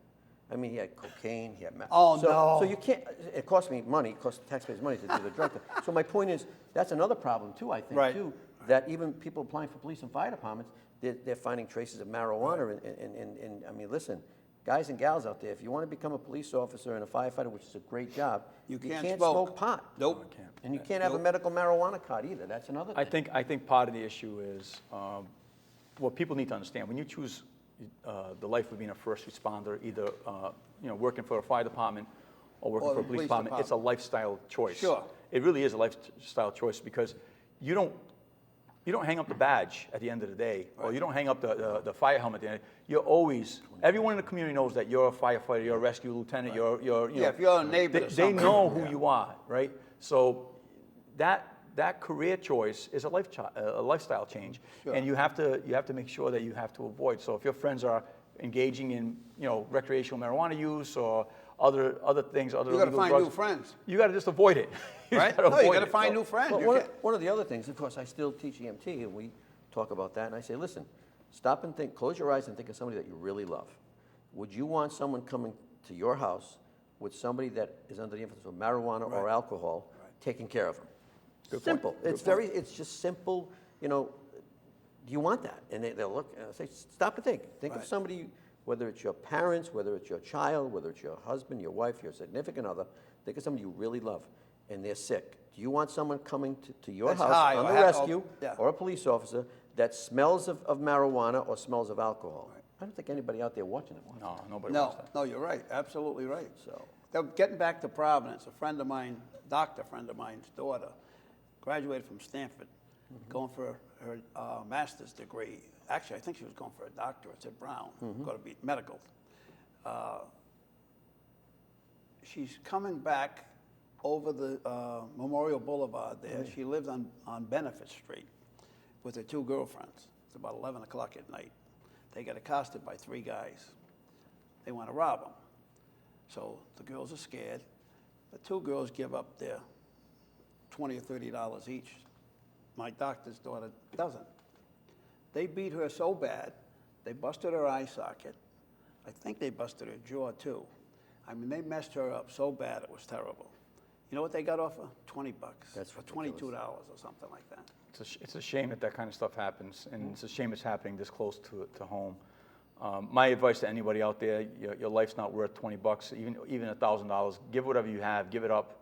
B: I mean, he had cocaine, he had meth.
A: Oh,
B: so,
A: no.
B: So you can't, it cost me money, it cost the taxpayers money to do the drug test. So my point is, that's another problem too, I think,
A: Right.
B: too, that even people applying for police and fire departments, they're finding traces of marijuana. And I mean, listen, guys and gals out there, if you want to become a police officer and a firefighter, which is a great job,
A: You
B: can't
A: can't
B: smoke
A: smoke.
B: pot.
A: Nope.
C: I can't.
B: And you can't have a medical marijuana card either. That's another thing.
C: I think part of the issue is what people need to understand. When you choose the life of being a first responder, either working for a fire department or working
A: Or
C: for a
A: the
C: police
A: police
C: department, it's a lifestyle choice.
A: Sure.
C: It really is a lifestyle choice because you don't hang up the badge at the end of the day, or you don't hang up the fire helmet at the end. You're always, everyone in the community knows that you're a firefighter, you're a rescue lieutenant, you're
A: if you're a neighbor or
C: they
A: something.
C: know who you are, right? So that career choice is a lifestyle change,
A: Sure.
C: and you have to make sure that you have to avoid. So if your friends are engaging in recreational marijuana use or other things, other
A: You got to
C: illegal
A: find
C: drugs,
A: new friends.
C: you got to just avoid it.
A: Right?
C: gotta
A: No, you
C: avoid
A: got to
C: it.
A: find new friends.
B: Well,
A: You
B: one,
A: can't-
B: one of the other things, of course, I still teach EMT, and we talk about that, and I say, listen, stop and think, close your eyes and think of somebody that you really love. Would you want someone coming to your house with somebody that is under the influence of marijuana or alcohol taking care of them? Simple. It's just simple, do you want that? And they'll look and say, stop and think. Think of somebody, whether it's your parents, whether it's your child, whether it's your husband, your wife, your significant other, think of somebody you really love, and they're sick. Do you want someone coming to your
A: That's
B: house
A: high
B: on
A: or
B: the
A: ha- or-
B: rescue
A: yeah.
B: or a police officer that smells of marijuana or smells of alcohol? I don't think anybody out there watching it wants that.
C: No, nobody wants
A: No,
C: that.
A: no, you're right. Absolutely right.
B: So-
A: Now, getting back to Providence, a friend of mine, doctor friend of mine's daughter, graduated from Stanford, going for her master's degree. Actually, I think she was going for a doctorate at Brown, going to be medical. She's coming back over the Memorial Boulevard there. She lives on Benefit Street with her two girlfriends. It's about 11 o'clock at night. They get accosted by 3 guys. They want to rob them. So the girls are scared. The 2 girls give up their $20 or $30 each. My doctor's daughter doesn't. They beat her so bad, they busted her eye socket. I think they busted her jaw too. I mean, they messed her up so bad it was terrible. You know what they got off her? $20.
B: That's
A: for
B: ridiculous.
A: $22 or something like that.
C: It's a shame that kind of stuff happens, and it's a shame it's happening this close to home. My advice to anybody out there: your life's not worth $20, even $1,000. Give whatever you have, give it up.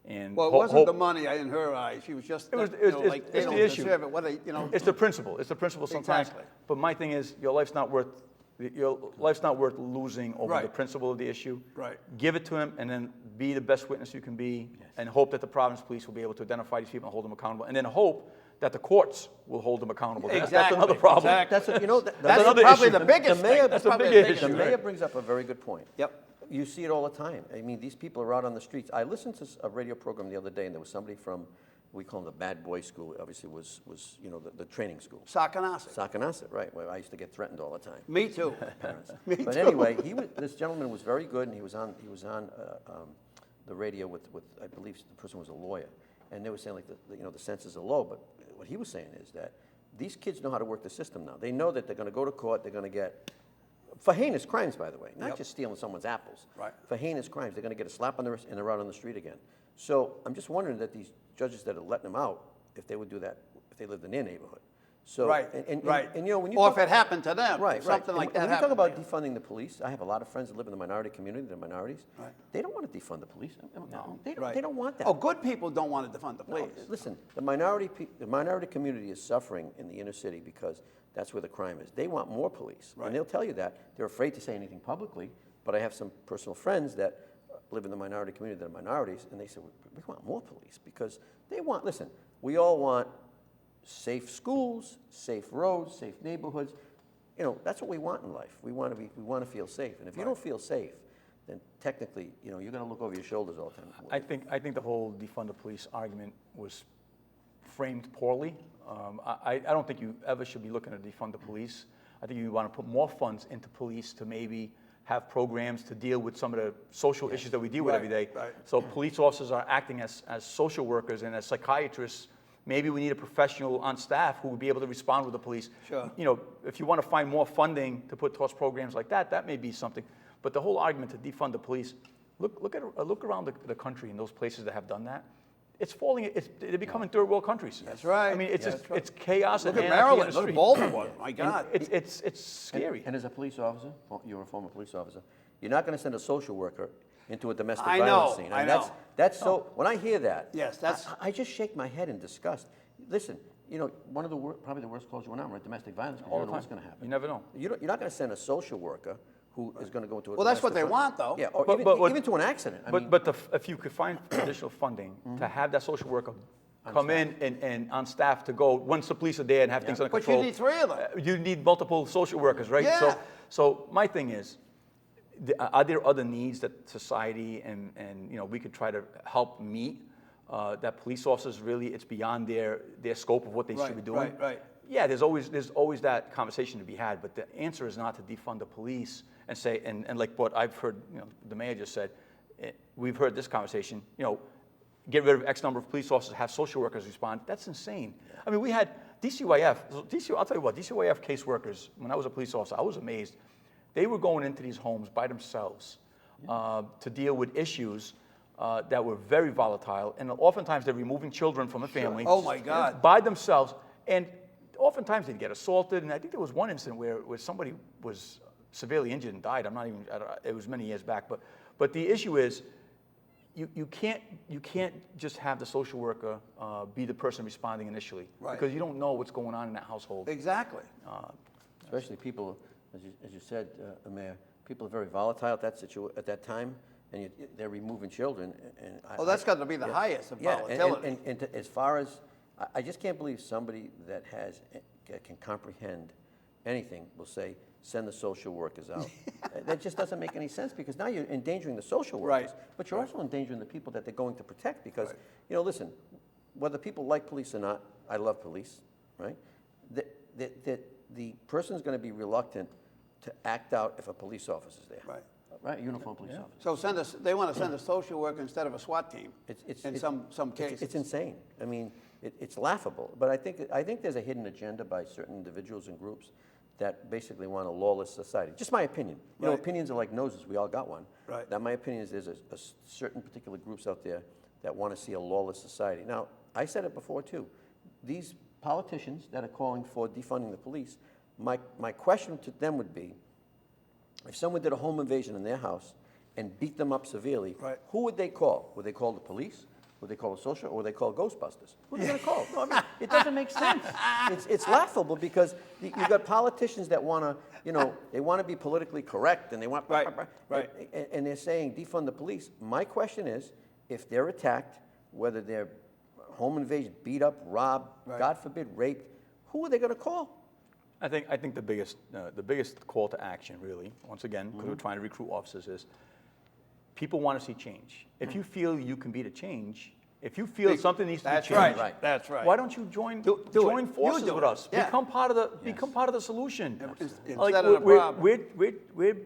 C: And
A: Well, it wasn't the money in her eyes. She was just,
C: it's the issue.
A: deserve it. What they, you know.
C: It's the principle. It's the principle sometimes.
A: Exactly.
C: But my thing is, your life's not worth losing over the
A: Right.
C: principle of the issue.
A: Right.
C: Give it to him, and then be the best witness you can be, and hope that the Providence police will be able to identify these people and hold them accountable, and then hope that the courts will hold them accountable. That's
A: Exactly.
C: another problem.
A: Exactly.
B: That's
C: another
A: probably
C: issue.
A: the biggest
B: The mayor-
A: thing.
C: That's the
A: probably
C: big
A: the
C: issue.
B: The
C: Right.
B: mayor brings up a very good point.
A: Yep.
B: You see it all the time. I mean, these people are out on the streets. I listened to a radio program the other day, and there was somebody from, we call them the bad boy school, obviously was the training school.
A: Sakanasa.
B: Sakanasa, right, where I used to get threatened all the time.
A: Me too.
B: Parents.
A: Me
B: But
A: too.
B: anyway, this gentleman was very good, and he was on the radio with I believe the person was a lawyer, and they were saying like the senses are low, but what he was saying is that these kids know how to work the system now. They know that they're going to go to court, they're going to get, for heinous crimes, by the way, not
A: Yep.
B: just stealing someone's apples.
A: Right.
B: For heinous crimes, they're going to get a slap on the wrist and they're out on the street again. So I'm just wondering that these judges that are letting them out, if they would do that, if they lived in their neighborhood. So,
A: Right, right.
B: And, when you
A: Or
B: talk,
A: if it happened to them,
B: right,
A: something
B: right.
A: like
B: And
A: that
B: when you talk
A: happened to
B: about defunding the police, I have a lot of friends that live in the minority community, the minorities.
A: Right.
B: They don't want to defund the police.
C: No.
B: They don't want that.
A: Oh, good people don't want to defund the
B: No,
A: police.
B: listen, the minority community is suffering in the inner city because that's where the crime is. They want more police,
A: Right.
B: and they'll tell you that. They're afraid to say anything publicly, but I have some personal friends that live in the minority community that are minorities, and they say, we want more police because they want, listen, we all want safe schools, safe roads, safe neighborhoods. That's what we want in life. We want to feel safe, and if you don't feel safe, then technically, you're going to look over your shoulders all the time.
C: I think the whole defund the police argument was framed poorly. I don't think you ever should be looking to defund the police. I think you want to put more funds into police to maybe have programs to deal with some of the social issues that we deal with every day.
A: Right.
C: So police officers are acting as social workers and as psychiatrists. Maybe we need a professional on staff who would be able to respond with the police.
A: Sure.
C: If you want to find more funding to put towards programs like that, that may be something. But the whole argument to defund the police, look around the country in those places that have done that. It's falling. They're becoming third world countries.
A: That's right.
C: I mean, it's
A: That's right.
C: it's chaos
A: Look
C: and
A: at
C: anarchy in
A: Maryland.
C: the
A: Look at
C: street.
A: Baltimore. My
C: And
A: God.
C: it's scary.
B: And as a police officer, you're a former police officer, you're not going to send a social worker into a domestic
A: I
B: violence
A: know,
B: scene.
A: I
B: mean,
A: know.
B: That's so, when I hear that,
A: Yes, that's-
B: I just shake my head in disgust. Listen, one of the probably the worst calls you went on, right? Domestic violence, because you
C: All
B: don't
C: the
B: know what's
C: time.
B: going to happen.
C: You never know.
B: You're not going to send a social worker who is going to go into a
A: Well, that's what
B: domestic
A: they
B: violence-
A: want, though.
B: Yeah, or
C: But
B: even to an accident. I mean,
C: If you could find additional funding to have that social worker come in and on staff to go, once the police are there and have things under
A: But you
C: control.
A: need 3 of them.
C: You need multiple social workers, right?
A: Yeah.
C: So my thing is, are there other needs that society and we could try to help meet that police officers really, it's beyond their scope of what they should be doing?
A: Right.
C: Yeah, there's always that conversation to be had, but the answer is not to defund the police and say, and like what I've heard, the mayor just said, we've heard this conversation, get rid of X number of police officers, have social workers respond. That's insane. I mean, we had DCYF, I'll tell you what, DCYF caseworkers, when I was a police officer, I was amazed. They were going into these homes by themselves to deal with issues that were very volatile, and oftentimes they're removing children from a family.
A: Oh, my God.
C: By themselves, and oftentimes they'd get assaulted, and I think there was one incident where somebody was severely injured and died. It was many years back, but the issue is, you can't just have the social worker be the person responding initially,
A: Right.
C: because you don't know what's going on in that household.
A: Exactly.
B: especially people, as you said, Mayor, people are very volatile at that time, and they're removing children. And
A: That's got to be the highest of volatility.
B: And as far as, I just can't believe somebody that can comprehend anything will say, send the social workers out. That just doesn't make any sense, because now you're endangering the social workers.
A: Right.
B: But you're also endangering the people that they're going to protect, because, listen, whether people like police or not, I love police, right? the person's going to be reluctant to act out if a police officer's there.
A: Right.
B: Right, a uniformed police officer.
A: So they want to send a social worker instead of a SWAT team in some cases.
B: It's insane. I mean, it's laughable. But I think there's a hidden agenda by certain individuals and groups that basically want a lawless society. Just my opinion. You know,
A: Right.
B: opinions are like noses. We all got one.
A: Right.
B: Now, my opinion is there's a certain particular groups out there that want to see a lawless society. Now, I said it before, too. These politicians that are calling for defunding the police, my question to them would be, if someone did a home invasion in their house and beat them up severely,
A: Right.
B: who would they call? Would they call the police? Would they call a social, or would they call Ghostbusters? Who are they going to call? No, I mean, it doesn't make sense. It's laughable because you've got politicians that want to, you know, they want to be politically correct and they want,
A: Right, right.
B: and they're saying defund the police. My question is, if they're attacked, whether they're home invasion, beat up, robbed,
A: Right.
B: God forbid, raped, who are they going to call?
C: I think the biggest call to action, really, once again, because we're trying to recruit officers, is people want to see change. If you feel you can be the change, if you feel something needs to be
A: That's
C: changed,
A: right. That's right.
C: why don't you join
A: Do
C: join
A: it.
C: forces
A: You do
C: with
A: it.
C: us?
A: Yeah.
C: Become part of the solution.
A: Instead of the problem.
C: We're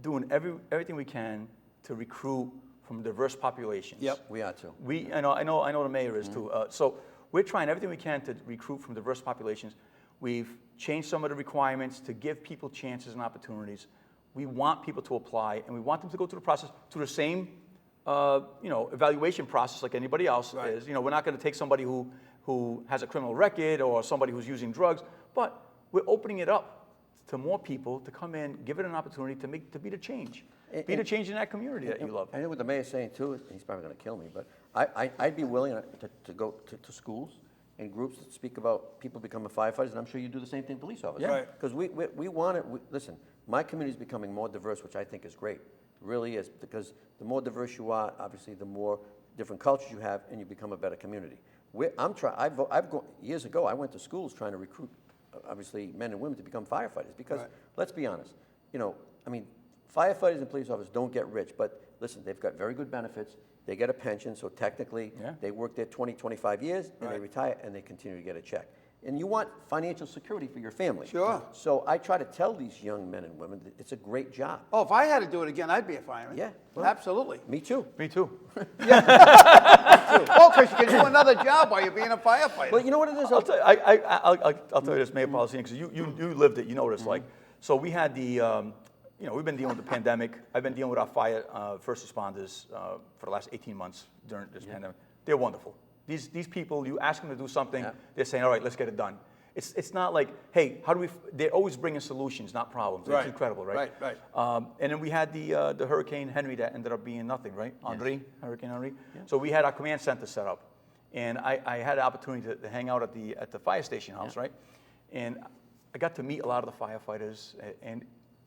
C: doing everything we can to recruit from diverse populations.
A: Yep.
B: We are too.
C: I know the mayor is too. So we're trying everything we can to recruit from diverse populations. We've changed some of the requirements to give people chances and opportunities. We want people to apply, and we want them to go through the process, through the same, evaluation process like anybody else
A: Right.
C: is. You know, we're not going to take somebody who has a criminal record or somebody who's using drugs, but we're opening it up to more people to come in, give it an opportunity to be the change. Be the change in that community that you love.
B: I know what the mayor's saying too, and he's probably going to kill me, but I'd be willing to go to schools and groups that speak about people becoming firefighters, and I'm sure you do the same thing, police officers.
C: Yeah.
A: Right.
B: Because we want it, listen, my community is becoming more diverse, which I think is great. It really is, because the more diverse you are, obviously, the more different cultures you have, and you become a better community. Years ago, I went to schools trying to recruit, obviously, men and women to become firefighters, because,
A: Right.
B: let's be honest, firefighters and police officers don't get rich, but listen, they've got very good benefits. They get a pension, so technically,
C: Yeah.
B: they work there 20, 25 years, and they
A: Right.
B: retire, and they continue to get a check. And you want financial security for your family.
A: Sure.
B: So I try to tell these young men and women that it's a great job.
A: Oh, if I had to do it again, I'd be a fireman.
B: Yeah, well-
A: Absolutely.
B: Me too.
C: Me too.
A: Oh, because you can do another job while you're being a firefighter.
B: But you know what it is?
C: I'll tell you this, Mayor Polisena, because you lived it, you know what it's like. So we had we've been dealing with the pandemic. I've been dealing with our first responders for the last 18 months during this pandemic. They're wonderful. These people, you ask them to do something, they're saying, all right, let's get it done. It's not like, hey, how do we? They're always bringing solutions, not problems.
A: Right.
C: It's incredible, right?
A: Right.
C: And then we had the Hurricane Henry that ended up being nothing, right? Hurricane Henry. Yeah. So we had our command center set up, and I had the opportunity to hang out at the fire station house, right? And I got to meet a lot of the firefighters, and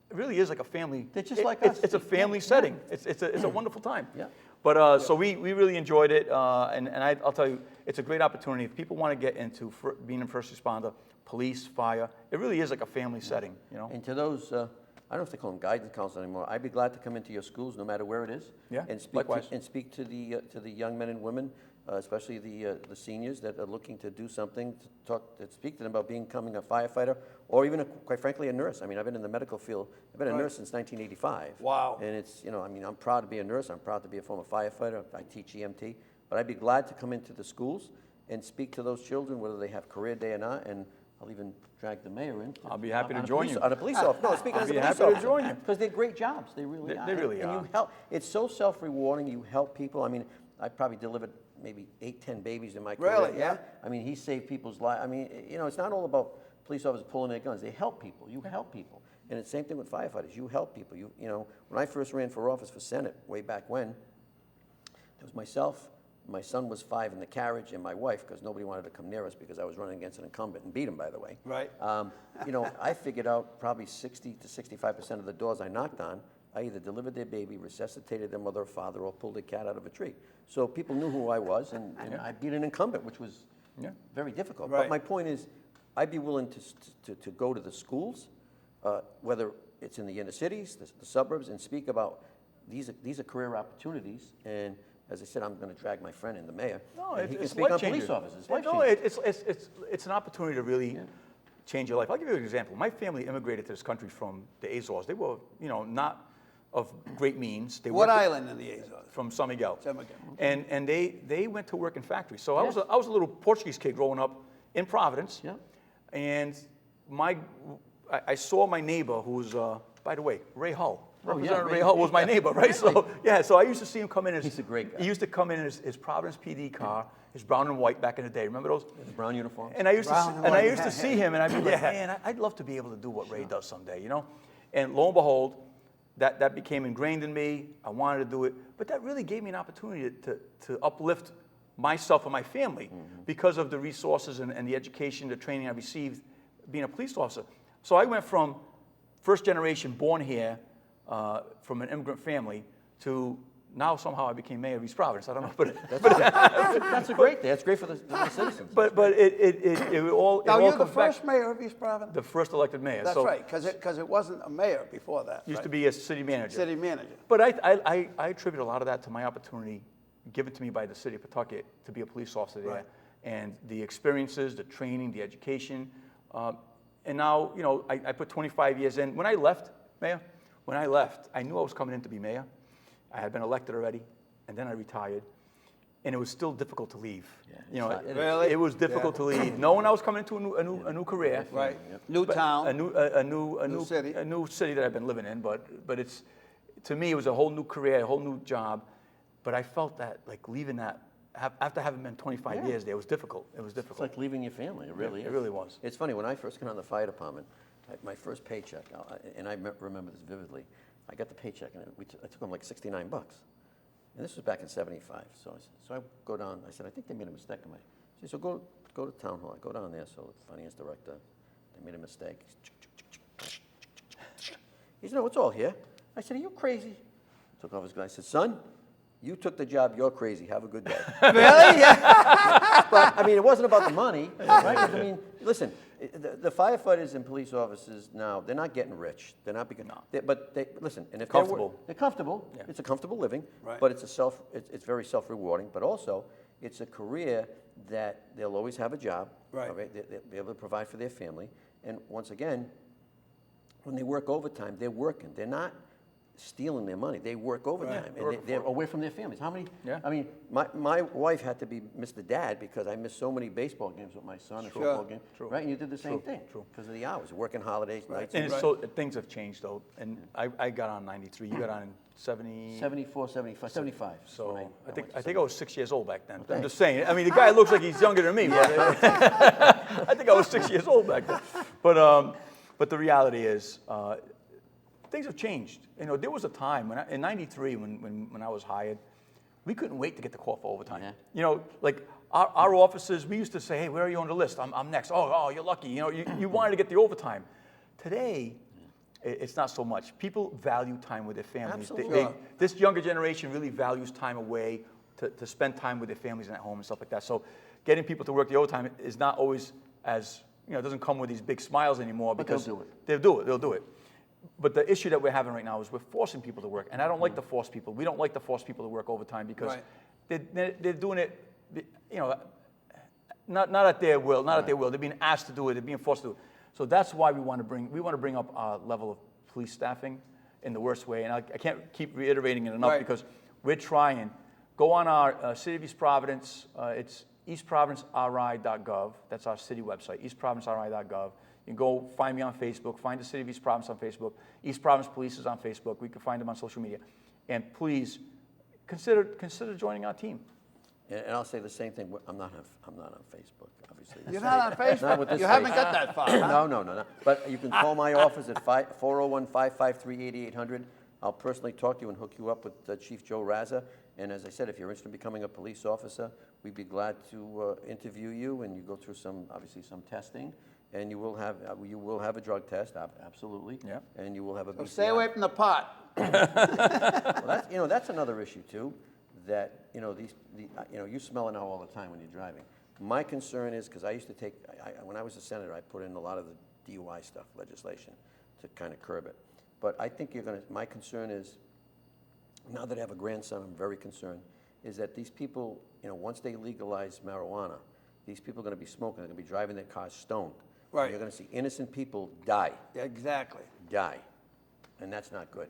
C: it really is like a family.
B: They're just like us.
C: It's a family setting. It's a wonderful time.
B: Yeah.
C: But so we really enjoyed it, and I'll tell you, it's a great opportunity. If people want to get into being a first responder, police, fire, it really is like a family setting, you know?
B: And to those, I don't know if they call them guidance counselors anymore, I'd be glad to come into your schools, no matter where it is.
C: Yeah,
B: And speak
C: likewise.
B: and speak to the young men and women, especially the seniors that are looking to do something, to speak to them about becoming a firefighter, or even, quite frankly, a nurse. I mean, I've been in the medical field. I've been a nurse since 1985.
A: Wow.
B: And it's, I'm proud to be a nurse. I'm proud to be a former firefighter. I teach EMT. But I'd be glad to come into the schools and speak to those children, whether they have career day or not, and I'll even drag the mayor in.
C: I'll be happy to join you.
B: On a police officer. No, speaking
C: I'll
B: as a
C: be
B: police
C: happy to
B: officer.
C: join you.
B: Because they're great jobs. They really are.
C: They really
B: and
C: are.
B: you help. It's so self-rewarding. You help people. I mean, I probably delivered maybe 8, 10 babies in my career.
A: Really? Yeah.
B: I mean, he saved people's lives. I mean, it's not all about police officers pulling their guns. They help people. You help people. And it's the same thing with firefighters. You help people. When I first ran for office for Senate way back when, it was myself. My son was 5 in the carriage, and my wife, because nobody wanted to come near us because I was running against an incumbent and beat him, by the way.
A: Right.
B: I figured out probably 60 to 65% of the doors I knocked on, I either delivered their baby, resuscitated their mother or father, or pulled a cat out of a tree. So people knew who I was, and I beat an incumbent, which was very difficult.
A: Right.
B: But my point is, I'd be willing to go to the schools, whether it's in the inner cities, the suburbs, and speak about these are career opportunities. And as I said, I'm going to drag my friend in, the mayor.
C: No,
B: and he can
C: it's
B: speak on
C: life-changing.
B: police officers.
C: No, it's an opportunity to really change your life. I'll give you an example. My family immigrated to this country from the Azores. They were, not of great means. They
A: What
C: worked
A: island in the Azores?
C: from San Miguel.
A: San Miguel.
C: And they went to work in factories. So I was a little Portuguese kid growing up in Providence.
B: Yeah.
C: And I saw my neighbor, who's, by the way, Ray Hull. Representative Ray Hull was my neighbor, right? So so I used to see him come in as
B: He's a great guy.
C: He used to come in in his Providence PD car, his brown and white back in the day. Remember those?
B: The brown uniform.
C: And I used
A: Brown and
C: to
A: white.
C: see him, and I'd be like, man, I'd love to be able to do what Ray does someday, And lo and behold, that became ingrained in me. I wanted to do it, but that really gave me an opportunity to uplift myself and my family because of the resources and the education, the training I received being a police officer. So I went from first generation born here, from an immigrant family, to now somehow I became mayor of East Providence. I don't know, but
B: That's a great thing. That's great for the citizens.
C: but it all
A: Now, you're the
C: comes back.
A: first mayor of East Providence?
C: The first elected mayor.
A: That's
C: So
A: right, because it wasn't a mayor before that.
C: used
A: right?
C: to be a city manager.
A: City manager.
C: But I attribute a lot of that to my opportunity given to me by the city of Pawtucket to be a police officer there,
A: Right.
C: and the experiences, the training, the education, and now I put 25 years in. When I left, Mayor, I knew I was coming in to be mayor. I had been elected already, and then I retired, and it was still difficult to leave.
A: Really?
C: It was difficult to leave, knowing I was coming into a new career.
A: Right. New
C: But
A: town.
C: a
A: New city.
C: a new city that I've been living in. But it's, to me, it was a whole new career, a whole new job. But I felt that like leaving that after having been 25 years there, it was difficult. It was
B: It's
C: difficult.
B: like leaving your family. It really is.
C: It really was.
B: It's funny, when I first got on the fire department, my first paycheck, and I remember this vividly, I got the paycheck, and I took home like $69. And this was back in '75. So I go down, I said, I think they made a mistake in my, she said, so go to town hall. I go down there, so the finance director, they made a mistake. He said, no, it's all here. I said, are you crazy? Took off his glasses. I said, son, you took the job, you're crazy, have a good day.
A: Really? Yeah.
B: But, I mean, it wasn't about the money, right? 'Cause, I mean, listen, the firefighters and police officers now, they're not getting rich. They're not becoming, but listen, and if
C: Comfortable.
B: they're comfortable,
C: Yeah.
B: it's a comfortable living,
A: Right.
B: but it's very self-rewarding, but also, it's a career that they'll always have a job.
A: Right.
B: all They'll be able to provide for their family. And once again, when they work overtime, they're working. They're not stealing their money. They work overtime,
C: They're working
B: and they're
C: for it.
B: away from their families. How many?
C: Yeah.
B: I mean, my wife had to be Mr. Dad because I missed so many baseball games with my son and football games.
C: True.
B: Right, and you did the same thing
C: True.
B: because of the hours, working holidays, nights.
C: And
B: And
C: it's so things have changed though. And I got on 93. You got on in 70.
B: 74, 75, 75.
C: So
B: when
C: I think
B: went to
C: I was 6 years old back then. I'm
B: thanks.
C: just saying. I mean, the guy looks like he's younger than me. But I think I was 6 years old back then. But the reality is, things have changed. There was a time in '93 when I was hired, we couldn't wait to get the call for overtime.
B: Yeah.
C: Like our officers, we used to say, hey, where are you on the list? I'm next. Oh, you're lucky. You wanted to get the overtime. Today, it's not so much. People value time with their families.
B: Absolutely.
C: This younger generation really values time away to spend time with their families and at home and stuff like that. So getting people to work the overtime is not always as, it doesn't come with these big smiles anymore.
B: But
C: Because
B: they'll do it.
C: They'll do it. But the issue that we're having right now is we're forcing people to work. And I don't like to force people. We don't like to force people to work overtime because they're doing it, not at their will, at their will. They're being asked to do it. They're being forced to do it. So that's why we want to bring up our level of police staffing in the worst way. And I can't keep reiterating it enough because we're trying. Go on our City of East Providence. It's eastprovinceri.gov. That's our city website, eastprovinceri.gov. You can go find me on Facebook, find the City of East Providence on Facebook. East Providence Police is on Facebook. We can find them on social media. And please consider joining our team.
B: And I'll say the same thing. I'm not on Facebook, obviously.
A: You're not on Facebook?
B: Not with this
A: You haven't
B: face.
A: got that far, huh?
B: No. But you can call my office at 401-553-8800. I'll personally talk to you and hook you up with Chief Joe Raza. And as I said, if you're interested in becoming a police officer, we'd be glad to interview you, and you go through some testing. And you will have a drug test, absolutely.
C: Yeah.
B: And you will have a BCI.
A: Stay away from the pot.
B: Well, that's another issue too. That you smell it now all the time when you're driving. My concern is because I used to when I was a senator, I put in a lot of the DUI stuff legislation to kind of curb it. But I think my concern is, now that I have a grandson, I'm very concerned, is that these people, once they legalize marijuana, these people are going to be smoking, they're going to be driving their cars stoned.
A: Right.
B: You're going to see innocent people die.
A: Exactly.
B: Die. And that's not good.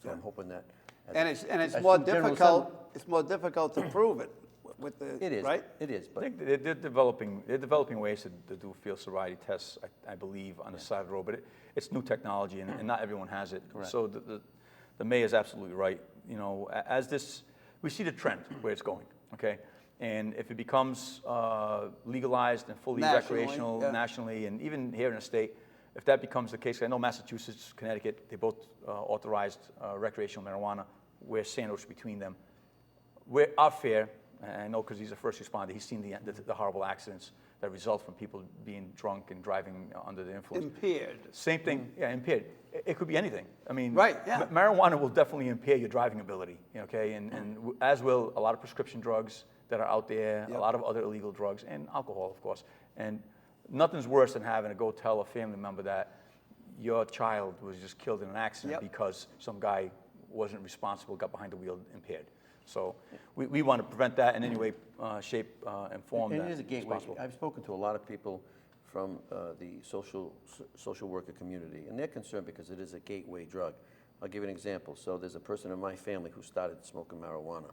B: So I'm hoping that.
A: And it's
B: as
A: more
B: to General
A: difficult.
B: Assembly-
A: It's more difficult to prove it with the.
B: It is.
A: Right.
B: It is.
C: I
B: But
C: think they're developing ways to do field sobriety tests, I believe, on the side of the road. But it's new technology, and not everyone has it.
B: Correct.
C: So the mayor is absolutely right. You know, as this, we see the trend where it's going. Okay, and if it becomes legalized and fully
A: Nationally,
C: recreational
A: yeah.
C: nationally, and even here in the state, if that becomes the case, I know Massachusetts, Connecticut, they both authorized recreational marijuana. We're sandwiched between them. Our fear, and I know because he's a first responder, he's seen the horrible accidents that result from people being drunk and driving under the influence.
A: Impaired.
C: Same thing, yeah, impaired. It could be anything. I mean,
A: Right, yeah.
C: Marijuana will definitely impair your driving ability, okay? And as will a lot of prescription drugs that are out there,
A: Yep.
C: a lot of other illegal drugs, and alcohol, of course. And nothing's worse than having to go tell a family member that your child was just killed in an accident
A: Yep.
C: because some guy wasn't responsible, got behind the wheel impaired. So we want to prevent that in any way, shape, and form.
B: and
C: that
B: it is a
C: it's
B: gateway.
C: possible.
B: I've spoken to a lot of people from the social worker community, and they're concerned because it is a gateway drug. I'll give you an example. So there's a person in my family who started smoking marijuana,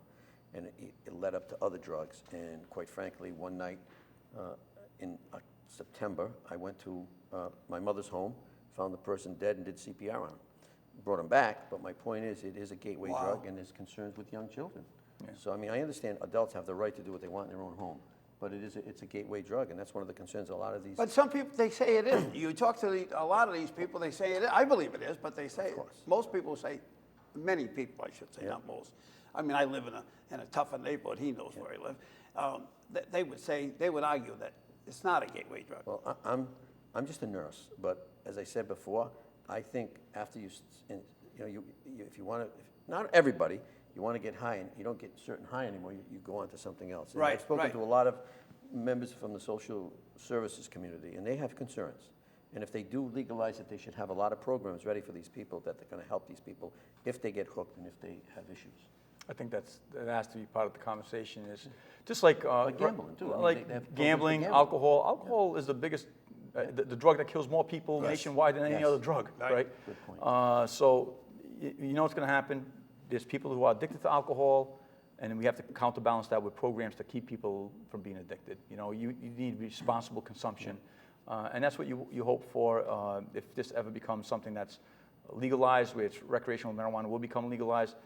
B: and it led up to other drugs. And quite frankly, one night in September, I went to my mother's home, found the person dead, and did CPR on him. Brought him back, but my point is, it is a gateway
A: Wow.
B: drug, and there's concerns with young children. So, I mean, I understand adults have the right to do what they want in their own home, but it's a gateway drug, and that's one of the concerns a lot of these.
A: But some people, they say it isn't. You talk to a lot of these people, they say it is. I believe it is, but they say it.
B: course.
A: Most people say, many people, I should say, not most. I mean, I live in a tougher neighborhood. He knows where I live. They would say, they would argue that it's not a gateway drug.
B: Well, I'm just a nurse, but as I said before, I think after if you want to, not everybody, you want to get high, and you don't get certain high anymore, you go on to something else. And
A: Right,
B: I've spoken
A: right.
B: to a lot of members from the social services community, and they have concerns. And if they do legalize it, they should have a lot of programs ready for these people that they're going to help these people if they get hooked and if they have issues.
C: I think that has to be part of the conversation. Is just like
B: gambling, too. I mean,
C: like
B: they have programs for
C: gambling,
B: gambling.
C: alcohol. Alcohol is the biggest, the drug that kills more people nationwide than any
B: Yes.
C: other drug, right?
B: Good point.
C: So you know what's going to happen. There's people who are addicted to alcohol, and we have to counterbalance that with programs to keep people from being addicted. You know, you need responsible consumption, and that's what you hope for. If this ever becomes something that's legalized, where it's recreational marijuana will become legalized.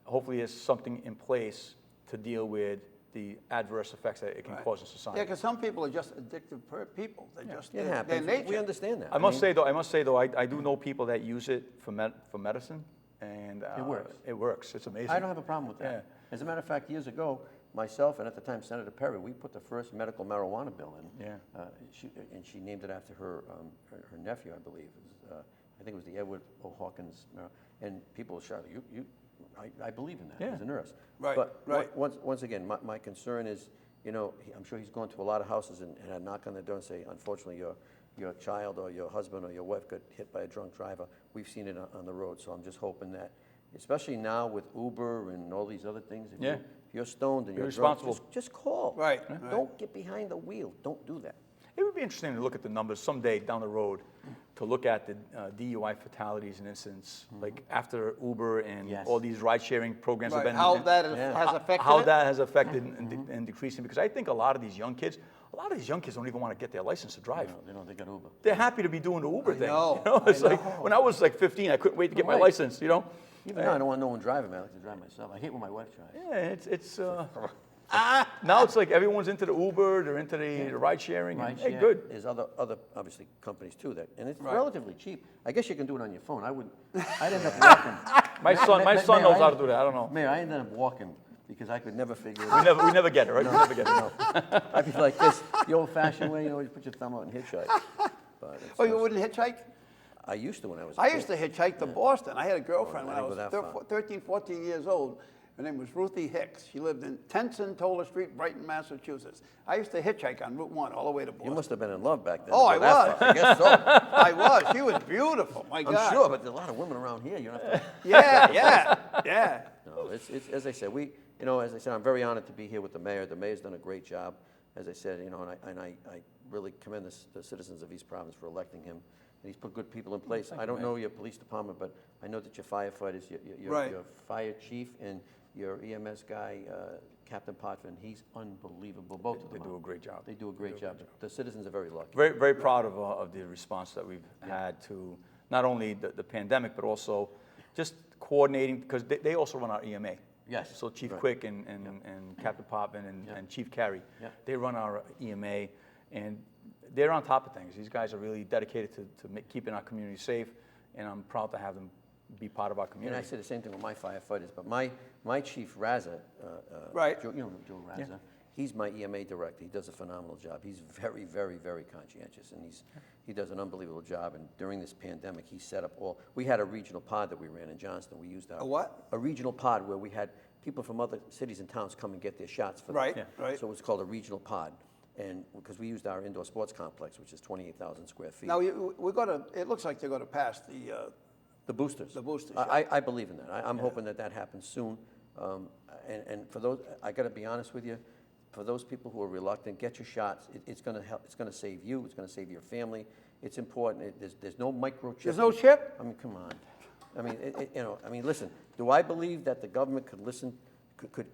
C: Hopefully there's something in place to deal with the adverse effects that it can cause in society.
A: Yeah, because some people are just addictive people. They're just,
B: It
A: their
B: happens.
A: nature.
B: We understand that.
C: I must say though, I do know people that use it for medicine, and
B: It works.
C: It works. It's amazing.
B: I don't have a problem with that.
C: Yeah.
B: As a matter of fact, years ago, myself and at the time Senator Perry, we put the first medical marijuana bill in.
C: Yeah.
B: She named it after her nephew, I believe. I think it was the Edward O. Hawkins. And people shouted, I believe in that
C: Yeah.
B: as a nurse.
A: Right,
B: But
A: right.
B: once again, my concern is, I'm sure he's gone to a lot of houses and I knock on the door and say, unfortunately, your child or your husband or your wife got hit by a drunk driver. We've seen it on the road, so I'm just hoping that, especially now with Uber and all these other things, if you're stoned and
C: Be
B: you're drunk,
C: responsible.
B: just call.
A: Right,
B: Don't get behind the wheel. Don't do that.
C: It would be interesting to look at the numbers someday down the road, to look at the DUI fatalities and incidents, like after Uber and
B: Yes.
C: all these ride-sharing programs have
A: Right.
C: been.
A: How that
B: Yeah.
A: has affected
C: How
A: it.
C: that has affected and decreasing, because I think a lot of these young kids don't even want to get their license to drive.
B: They got Uber.
C: They're happy to be doing the Uber thing.
A: know,
C: It's
A: I
C: like
A: know.
C: when I was like 15, I couldn't wait to get my
B: Right.
C: license.
B: Even now, I don't want no one driving me. I like to drive myself. I hate when my wife drives.
C: Yeah, it's now it's like everyone's into the Uber, they're into the ride sharing.
B: Right,
C: Hey,
B: yeah.
C: good.
B: There's other obviously companies too and it's relatively cheap. I guess you can do it on your phone. I'd end up walking.
C: My son
B: Mayor,
C: knows how to do that. I don't know.
B: Mayor, I ended up walking because I could never figure it out.
C: We never get it, right? We never get it. No.
B: I'd be like this, the old-fashioned way, you put your thumb out and hitchhike. But it's
A: Oh, you
B: just-
A: wouldn't hitchhike?
B: I used to when I was a
A: I
B: kid.
A: used to hitchhike to Boston. I had a girlfriend when
B: I
A: I
B: didn't
A: was
B: go that far.
A: 13, 14 years old. Her name was Ruthie Hicks. She lived in 10 Toller Street, Brighton, Massachusetts. I used to hitchhike on Route 1 all the way to Boston.
B: You must have been in love back then.
A: Oh,
B: to
A: I
B: go that
A: was.
B: far. I guess so.
A: I was. She was beautiful. My God.
B: I'm sure, but there's a lot of women around here. You don't have to.
A: Yeah.
B: No, it's as I said, as I said, I'm very honored to be here with the mayor. The mayor's done a great job, as I said, and I really commend the citizens of East Providence for electing him. And he's put good people in place. I don't know your police department, but I know that your firefighters, your fire chief and your EMS guy, Captain Potvin, he's unbelievable. Both of them.
C: They do a great job.
B: They do a great job. The citizens are very lucky.
C: Very, very proud of the response that we've had to not only the pandemic, but also just coordinating, because they also run our EMA.
B: Yes.
C: So Chief Quick and Captain Potvin and Chief Carey, they run our EMA, and they're on top of things. These guys are really dedicated to keeping our community safe, and I'm proud to have them be part of our community.
B: And I say the same thing with my firefighters, but my chief Raza, Joe Raza, he's my EMA director. He does a phenomenal job. He's very, very, very conscientious, and he does an unbelievable job. And during this pandemic, he set up we had a regional pod that we ran in Johnston. We used
A: A what?
B: A regional pod where we had people from other cities and towns come and get their shots for them.
A: Right, right.
B: So it was called a regional pod. And because we used our indoor sports complex, which is 28,000 square feet.
A: Now, it looks like they're going to pass
B: The boosters.
A: The boosters,
B: I believe in that. I'm hoping that happens soon. And for those, I got to be honest with you, for those people who are reluctant, get your shots. It's going to help. It's going to save you. It's going to save your family. It's important. There's no microchip.
A: There's no chip?
B: I mean, come on. I mean, listen. Do I believe that the government could listen, could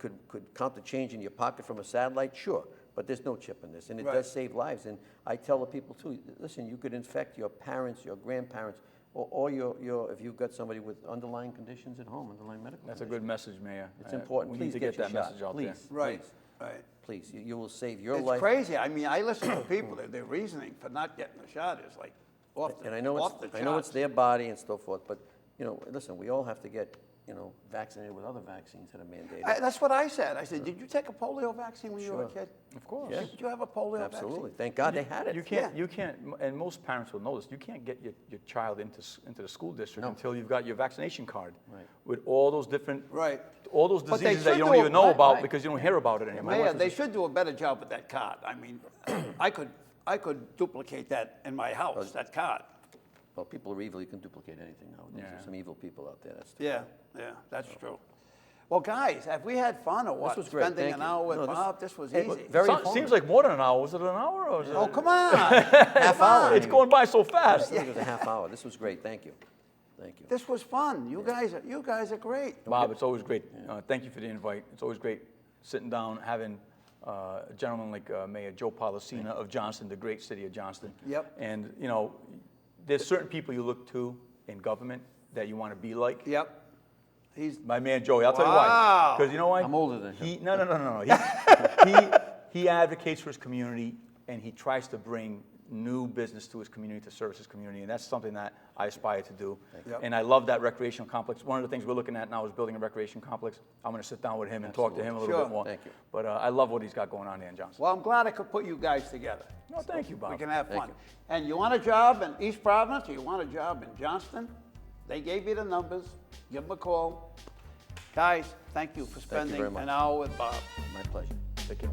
B: count the change in your pocket from a satellite? Sure. But there's no chip in this, and it does save lives. And I tell the people too, listen, you could infect your parents, your grandparents, or your if you've got somebody with underlying conditions at home, underlying medical
C: That's a
B: conditions.
C: good message, Mayor.
B: It's important.
C: We
B: Please
C: need to get
B: your
C: that
B: shot.
C: message out
B: Please,
C: there.
A: Right,
B: please,
A: right.
B: please. You will save your
A: It's
B: life.
A: crazy. I mean, I listen to people, their reasoning for not getting the shot is like off the
B: And I know it's
A: charts.
B: their body and so forth, but listen, we all have to get vaccinated with other vaccines that are mandated.
A: That's what I said. I said, did you take a polio vaccine when you were a kid?
C: Of course.
B: Yes.
A: Did you have a polio
B: Absolutely.
A: vaccine?
B: Thank God they had it.
C: You can't, and most parents will know this, you can't get your child into the school district until you've got your vaccination card.
B: Right.
C: With all those different,
A: Right.
C: all those
A: But they
C: diseases that
A: should
C: you
A: do
C: don't
A: a-
C: even know
A: right,
C: about
A: right.
C: because you don't hear about it anymore.
A: Mayor, they should do a better job with that card. I mean, I could duplicate that in my house, that card.
B: Well, people are evil. You can duplicate anything now. There's some evil people out there.
A: Yeah, that's true. Well, guys, have we had fun or what?
B: was great.
A: Spending
B: Thank
A: an
B: you.
A: hour with
B: No,
A: Bob, this was easy.
B: very
C: So-
B: informative.
C: seems like more than an hour. Was it an hour? Or was it
A: Oh, come on.
B: Half hour.
C: It's going by so fast.
B: I think it was a half hour. This was great. Thank you. Thank you.
A: This was fun. You guys are great.
C: Bob, it's always great. Thank you for the invite. It's always great sitting down, having a gentleman like Mayor Joe Polisena of Johnston, the great city of Johnston.
A: Yep.
C: And, there's certain people you look to in government that you want to be like.
A: Yep. He's
C: My man Joey, I'll tell you
A: Wow.
C: why. Because you know why?
B: I'm older than him.
C: No. He advocates for his community, and he tries to bring new business to his community, to service his community, and that's something that I aspire to do.
A: Yep.
C: And I love that recreational complex. One of the things we're looking at now is building a recreation complex. I'm going to sit down with him and talk to him a little
A: Sure.
C: bit more.
B: Thank you.
C: But I love what he's got going on there in Johnston.
A: Well, I'm glad I could put you guys together.
C: No, thank you, Bob.
A: We can have
B: Thank
A: fun.
B: you.
A: And you want a job in East Providence or you want a job in Johnston? They gave you the numbers. Give them a call. Guys, thank you for
B: Thank you
A: spending
B: very much.
A: an hour with Bob.
B: My pleasure.
C: Take care.